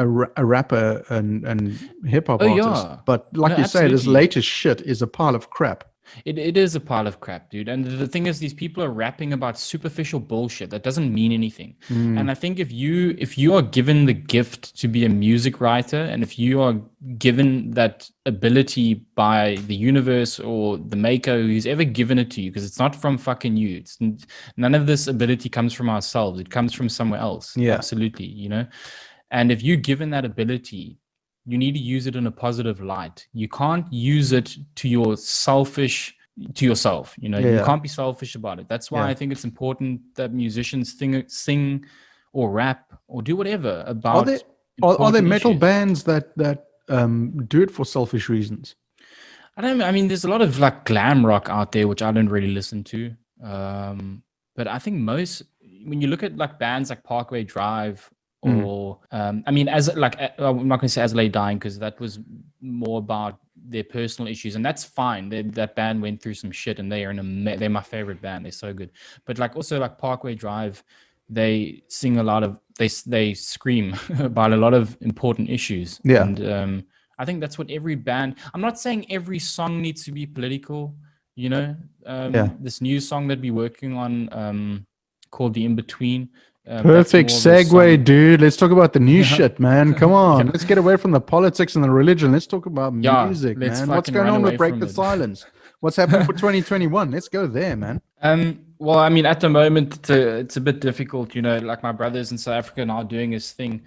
rapper and hip hop artist. But like you say, this latest shit is a pile of crap. It is a pile of crap, dude. And the thing is, these people are rapping about superficial bullshit that doesn't mean anything. And I think if you are given the gift to be a music writer, and if you are given that ability by the universe or the maker who's ever given it to you, because it's not from fucking you. None of this ability comes from ourselves. It comes from somewhere else. Yeah. Absolutely, you know. And if you're given that ability, you need to use it in a positive light. You can't use it to yourself, you know. You can't be selfish about it. That's why I think it's important that musicians sing or rap or do whatever about are there metal issues. bands that do it for selfish reasons? I mean, there's a lot of like glam rock out there, which I don't really listen to. But I think when you look at like bands like Parkway Drive, or I mean, as like, I'm not going to say As Lay Dying, because that was more about their personal issues, and that's fine. That band went through some shit, and they're my favorite band. They're so good. But like also like Parkway Drive, they sing a lot of they scream about a lot of important issues. Yeah. And I think that's what every band. I'm not saying every song needs to be political. You know, this new song that we're working on, called The In Between. Perfect segue, dude. Let's talk about the new shit, man. Come on. Let's get away from the politics and the religion. Let's talk about music, man. What's going on with Break the Silence? What's happening for 2021? Let's go there, man. Well, I mean, at the moment, it's a bit difficult. You know, like my brother's in South Africa now doing his thing,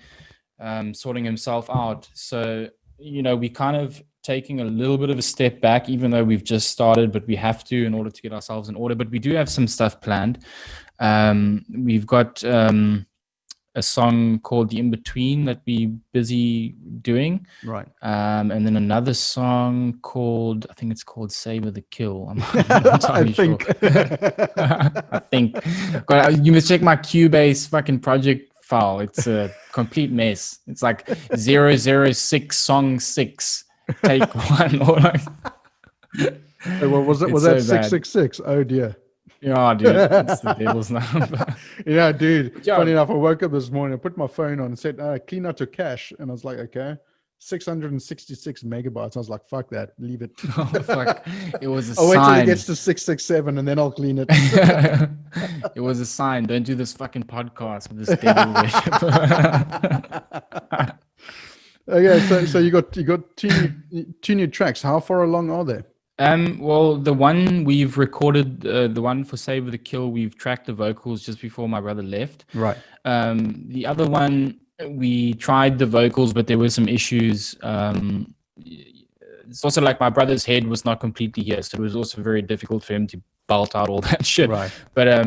sorting himself out. So, you know, we kind of taking a little bit of a step back, even though we've just started, but we have to in order to get ourselves in order. But we do have some stuff planned. We've got a song called The In Between that we're busy doing. Right. And then another song called, I think it's called Savor the Kill. I'm not entirely sure. I think. You must check my Cubase fucking project file. It's a complete mess. It's like 006 song 6 take 1 or like. Hey, well, was that 666? Oh dear. Yeah, dude, it's the devil's number. Yeah, dude. Yeah. Funny enough, I woke up this morning, I put my phone on and said, clean out your cache. And I was like, okay, 666 megabytes. I was like, fuck that, leave it. Oh, fuck. It was a sign. I'll wait till it gets to 667 and then I'll clean it. It was a sign. Don't do this fucking podcast with this devil worship. Okay, so you got two new tracks. How far along are they? Well, the one we've recorded, the one for Savor the Kill, we've tracked the vocals just before my brother left. Right. The other one, we tried the vocals, but there were some issues. It's also like my brother's head was not completely here, so it was also very difficult for him to belt out all that shit. Right. But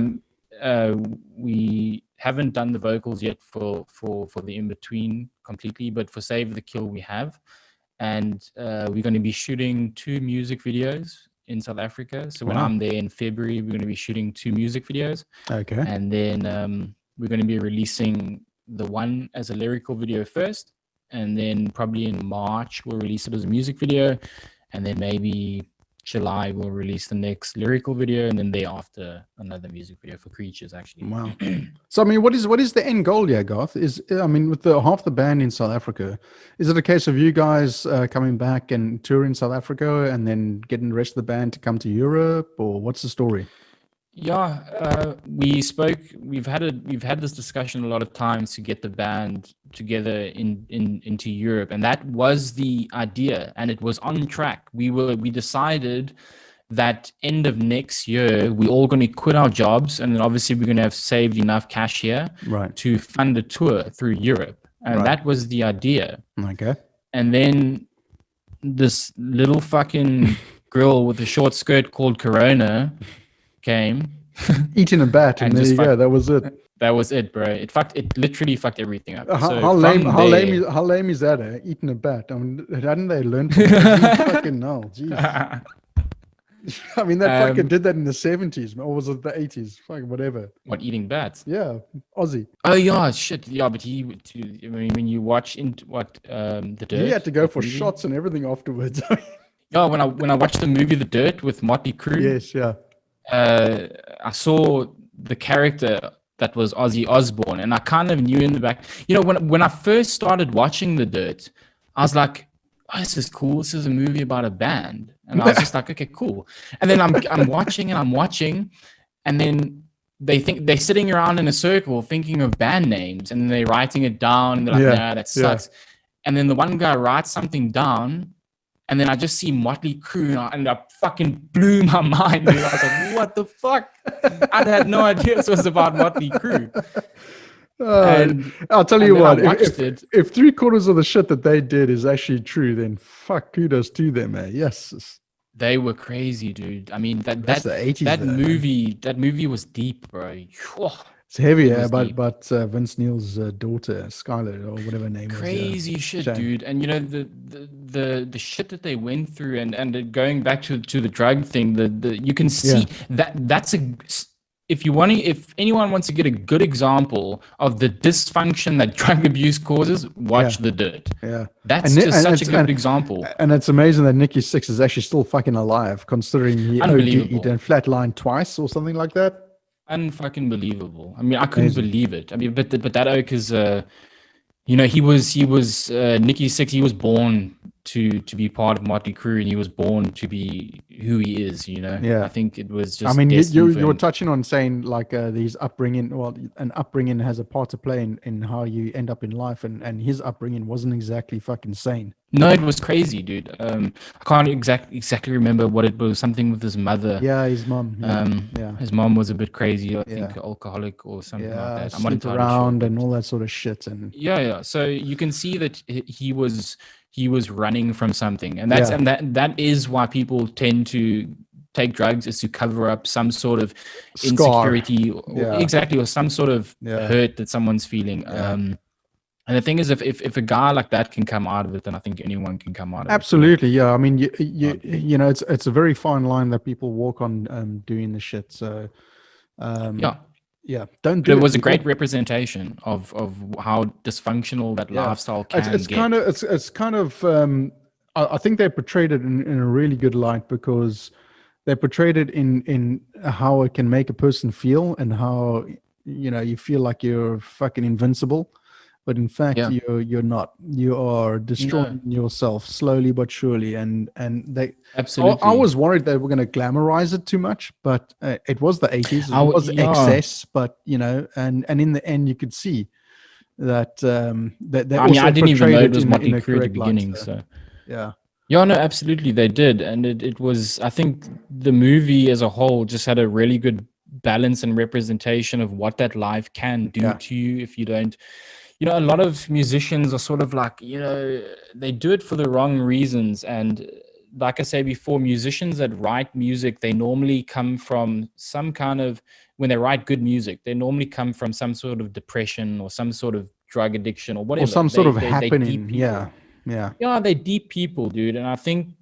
we haven't done the vocals yet for the In Between completely, but for Savor the Kill we have. And we're going to be shooting 2 music videos in South Africa. So when I'm there in February, we're going to be shooting 2 music videos. Okay. And then we're going to be releasing the one as a lyrical video first. And then probably in March, we'll release it as a music video. And then maybe July, we'll release the next lyrical video. And then thereafter, another music video for Creatures, actually. Wow. So, I mean, what is the end goal here, Garth? With half the band in South Africa, is it a case of you guys coming back and touring South Africa and then getting the rest of the band to come to Europe, or what's the story? Yeah, we've had this discussion a lot of times to get the band together into Europe, and that was the idea, and it was on track. We decided that end of next year we're all going to quit our jobs, and then obviously we're going to have saved enough cash here to fund a tour through Europe, and that was the idea. Okay. And then this little fucking girl with a short skirt called Corona came, eating a bat, and there you go. That was it. That was it, bro. It literally fucked everything up. How lame is that? Eating a bat. I mean, hadn't they learned from it? Fucking no, jeez. I mean, that fucking did that in the 70s, or was it the 80s? Fucking whatever. What, eating bats? Yeah, Aussie. Oh yeah, shit. Yeah, but when you watch The Dirt, he had to go for shots and everything afterwards. Yeah, when I watched the movie The Dirt with Motley Crue. Yes, yeah. I saw the character that was Ozzy Osbourne, and I kind of knew in the back, when I first started watching The Dirt, I was like, oh, this is cool. This is a movie about a band. And I was just like, okay, cool. And then I'm watching, and then they're sitting around in a circle thinking of band names, and they're writing it down, and they're like, nah, that sucks. And then the one guy writes something down, and then I just see Motley Crue, and I fucking blew my mind, dude. I was like, what the fuck? I had no idea this was about Motley Crue. And I'll tell you what, if 3/4 of the shit that they did is actually true, then fuck, kudos to them, man. Yes. They were crazy, dude. I mean, that's the 80s, that movie was deep, bro. It's heavy, but Vince Neil's daughter, Skylar, or whatever her name is. Crazy shit, Jane. Dude. And you know, the shit that they went through, and going back to the drug thing, you can see that's if anyone wants to get a good example of the dysfunction that drug abuse causes, watch The Dirt. Yeah. That's such a good example. And it's amazing that Nikki Sixx is actually still fucking alive, considering he did flatline twice or something like that. Unfucking believable. I mean, I couldn't believe it. I mean, but that oak is, you know, he was Nikki Sixx. He was born to be part of Motley Crue, and he was born to be who he is. You know, I think it was just. I mean, you were touching on saying like these upbringing. Well, an upbringing has a part to play in how you end up in life, and his upbringing wasn't exactly fucking sane. No, it was crazy, dude. I can't exactly remember what it was. Something with his mother. Yeah, his mom. His mom was a bit crazy. I think alcoholic or something like that. I'm not entirely around sure, and all that sort of shit. And So you can see that he was running from something, and that is why people tend to take drugs, is to cover up some sort of insecurity, or some sort of hurt that someone's feeling. And the thing is, if a guy like that can come out of it, then I think anyone can come out of it. Absolutely, yeah. I mean, you know, it's a very fine line that people walk on doing the shit. So, don't do it. It was a great representation of how dysfunctional that lifestyle can get. It's kind of. I think they portrayed it in a really good light, because they portrayed it in how it can make a person feel, and how, you know, you feel like you're fucking invincible. But in fact, you're not. You are destroying yourself slowly but surely. And they absolutely. I was worried they were going to glamorize it too much, but it was the 80s. It was excess, but you know, and in the end, you could see that they I mean, I didn't even know it was Motley Crue at the beginning. So yeah. Yeah, no, absolutely, they did, and it was. I think the movie as a whole just had a really good balance and representation of what that life can do to you if you don't. You know, a lot of musicians are sort of like, you know, they do it for the wrong reasons. And like I say before, musicians that write music, they normally come from some kind of, when they write good music, they normally come from some sort of depression or some sort of drug addiction or whatever. Or some sort of happening. Yeah. Yeah, they're deep people, dude. And I think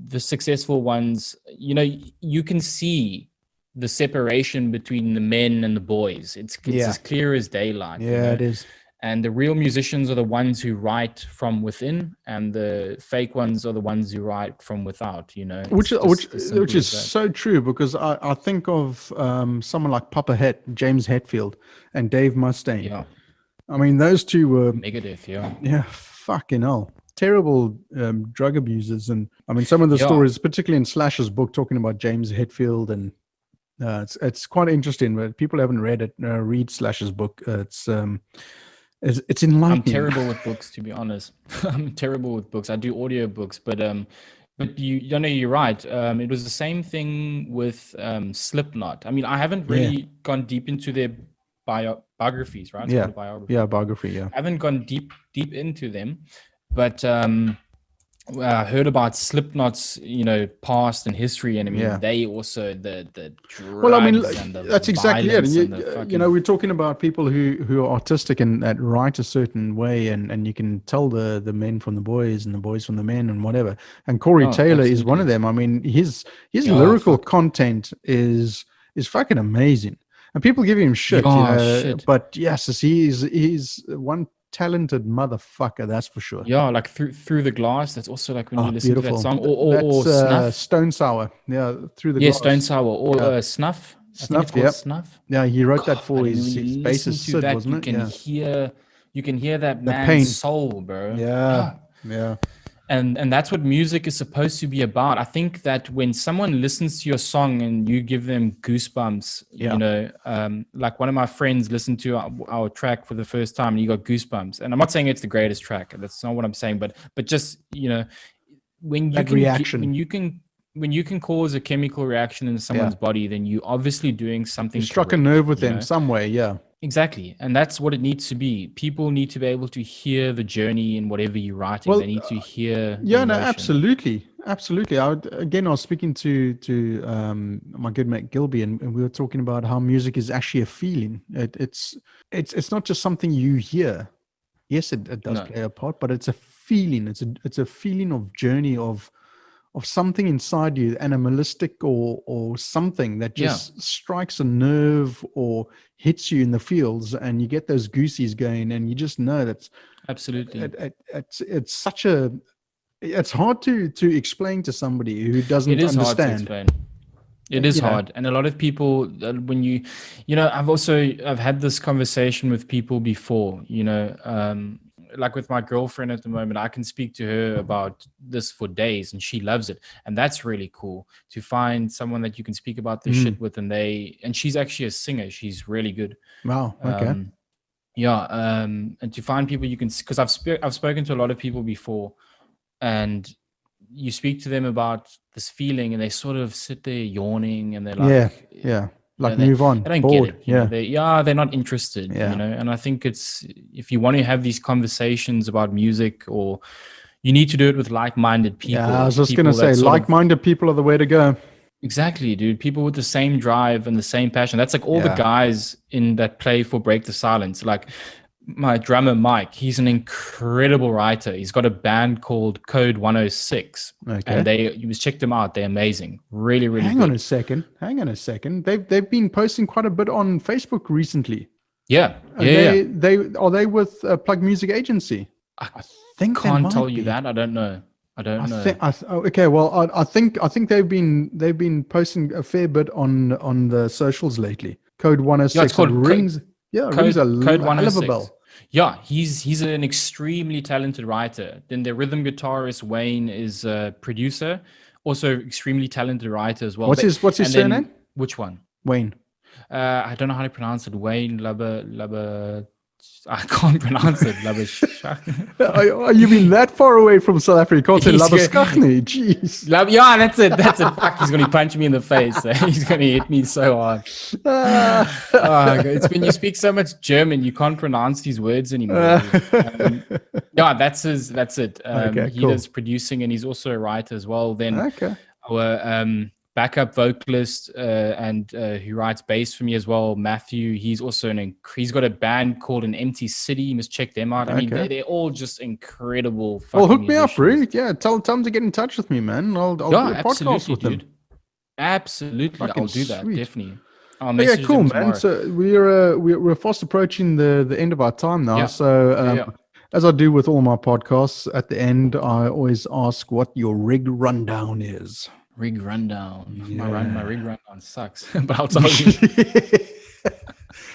the successful ones, you know, you can see the separation between the men and the boys. It's as clear as daylight. Yeah, you know? It is. And the real musicians are the ones who write from within, and the fake ones are the ones who write from without, you know. Which is so true, because I think of someone like James Hetfield, and Dave Mustaine. Yeah. I mean, those two were... Megadeth, Yeah, fucking hell. Terrible drug abusers. And I mean, some of the stories, particularly in Slash's book, talking about James Hetfield, and it's quite interesting, but people haven't read it. Read Slash's book. It's enlightening. I'm terrible with books, to be honest. I'm terrible with books. I do audio books, but you know, you're right. It was the same thing with Slipknot. I mean, I haven't really gone deep into their biographies, right? It's biography. I haven't gone deep into them, but I heard about Slipknot's, you know, past and history, and I mean, they also the drugs. Well, I mean, and the that's exactly it. You know, we're talking about people who are artistic and that write a certain way, and you can tell the men from the boys and the boys from the men and whatever. And Corey Taylor is one of them. I mean, his lyrical content is fucking amazing, and people give him shit, you know. But yes, he's one talented motherfucker, that's for sure. Yeah, like through the glass. That's also like when you listen to that song, or Snuff. Stone Sour. Yeah, Through the Glass. Stone Sour, or Snuff. Snuff. Snuff. Yeah, he wrote that for his bassist Sid, wasn't it? You can hear that man's soul, bro. Yeah. And that's what music is supposed to be about. I think that when someone listens to your song and you give them goosebumps, you know, like one of my friends listened to our track for the first time and he got goosebumps. And I'm not saying it's the greatest track. That's not what I'm saying. But just, you know, when you when you can cause a chemical reaction in someone's body, then you obviously doing something. You struck a nerve with them some way. Yeah. Exactly. And that's what it needs to be. People need to be able to hear the journey in whatever you're writing. They need to hear. Yeah, no, absolutely. Absolutely. I was speaking to my good mate Gilby, and we were talking about how music is actually a feeling. It's not just something you hear. Yes, it does play a part, but it's a feeling. It's a feeling of journey of something inside you, animalistic or something that just strikes a nerve or hits you in the feels, and you get those goosies going, and you just know that's absolutely. It's such a. It's hard to explain to somebody who doesn't understand. Hard to explain. It is hard. And a lot of people, when you know, I've had this conversation with people before, you know, like with my girlfriend at the moment, I can speak to her about this for days and she loves it. And that's really cool to find someone that you can speak about this shit with. And she's actually a singer. She's really good. Wow. Okay. And to find people you can, because I've spoken to a lot of people before, and you speak to them about this feeling and they sort of sit there yawning and they're like, like move on. They don't bored. get it. They're not interested, you know. And I think it's, if you want to have these conversations about music, or you need to do it with like-minded people. Yeah, I was just going to say, like-minded people are the way to go. Exactly, dude. People with the same drive and the same passion. That's like all the guys that play for Break the Silence. Like my drummer, Mike, he's an incredible writer. He's got a band called Code 106. Okay. And you check them out. They're amazing. Really, really Hang on a second. They've been posting quite a bit on Facebook recently. Yeah. Are they with Plug Music Agency? I think can't tell you that. I don't know. Okay, well, I think they've been posting a fair bit on the socials lately. Code 106. Yeah, it's called rings. Rings a Code 106. Hell of a bell. Yeah, he's an extremely talented writer. Then the rhythm guitarist Wayne is a producer, also extremely talented writer as well. What's his surname? Which one? Wayne. I don't know how to pronounce it. Wayne Lubba. I can't pronounce it. Are you been that far away from South Africa? You can't say Labaskachni. Jeez. Yeah, that's it. Fuck, he's going to punch me in the face. He's going to hit me so hard. It's when you speak so much German, you can't pronounce these words anymore. That's it. He does producing, and he's also a writer as well. Then our backup vocalist and who writes bass for me as well, Matthew. He's also he's got a band called An Empty City. You must check them out. I mean, they're all just incredible. Well, hook me up, Rick. Yeah, tell them to get in touch with me, man. I'll do a podcast with them. Absolutely, I'll do that. Definitely. Cool, man. So we're fast approaching the end of our time now. So as I do with all my podcasts, at the end I always ask what your rig rundown is. Rig rundown. Yeah. My rig rundown sucks, but I'll tell you.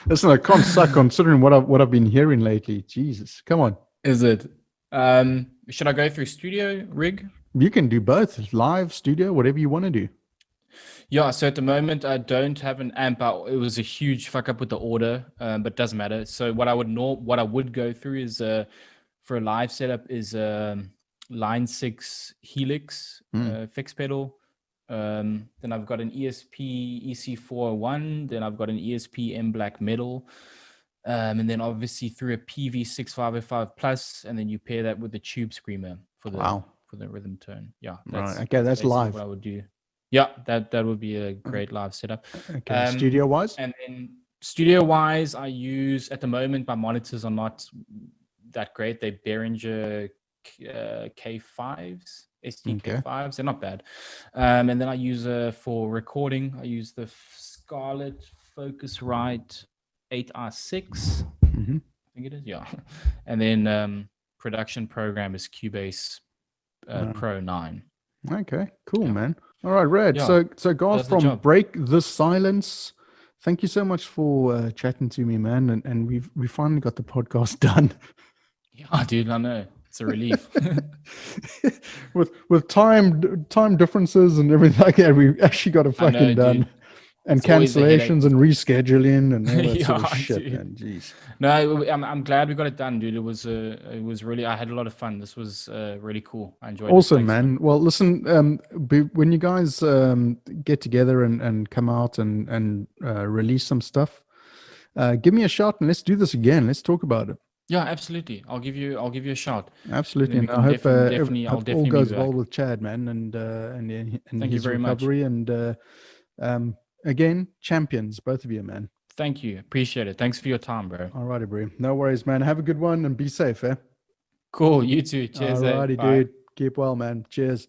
Listen, I can't suck considering what I've been hearing lately. Jesus, come on. Is it? Should I go through studio rig? You can do both, live, studio, whatever you want to do. Yeah. So at the moment, I don't have an amp out. It was a huge fuck up with the order, but doesn't matter. So what I would go through is for a live setup is Line 6 Helix fixed pedal. Then I've got an ESP EC401, then I've got an ESP M Black Metal, and then obviously through a PV6505 Plus, and then you pair that with the Tube Screamer for the rhythm tone. Yeah, that's live. What I would do. Yeah, that would be a great live setup. Okay, studio wise, and then studio wise, I use at the moment my monitors are not that great. They're Behringer K5s. STK5s, they're not bad. And then I use for recording, I use the Scarlett Focusrite 8R6. I think it is, yeah. And then production program is Cubase Pro 9. Okay, cool, man. All right, Red. Yeah. So Garth from Break the Silence, thank you so much for chatting to me, man. And we finally got the podcast done. Yeah, dude, I know. it's a relief. with time differences and everything like that, we actually got it fucking done. Dude. And It's always a headache. cancellations and rescheduling and all that Yeah, sort of shit, dude. man. Jeez. No, I'm glad we got it done, dude. It was really, I had a lot of fun. This was really cool. I enjoyed it. Awesome, Thanks, man. Well, listen, when you guys get together and come out and release some stuff, give me a shout and let's do this again. Let's talk about it. Yeah, absolutely. I'll give you a shout. Absolutely. And And I hope definitely, I'll hope definitely all goes be well back. with Chad, man, and Thank you his very much. recovery. And again, champions, both of you, man. Thank you. Appreciate it. Thanks for your time, bro. All righty, bro. No worries, man. Have a good one and be safe, eh? Cool. You too. Cheers. All righty, Bye. dude. Keep well, man. Cheers.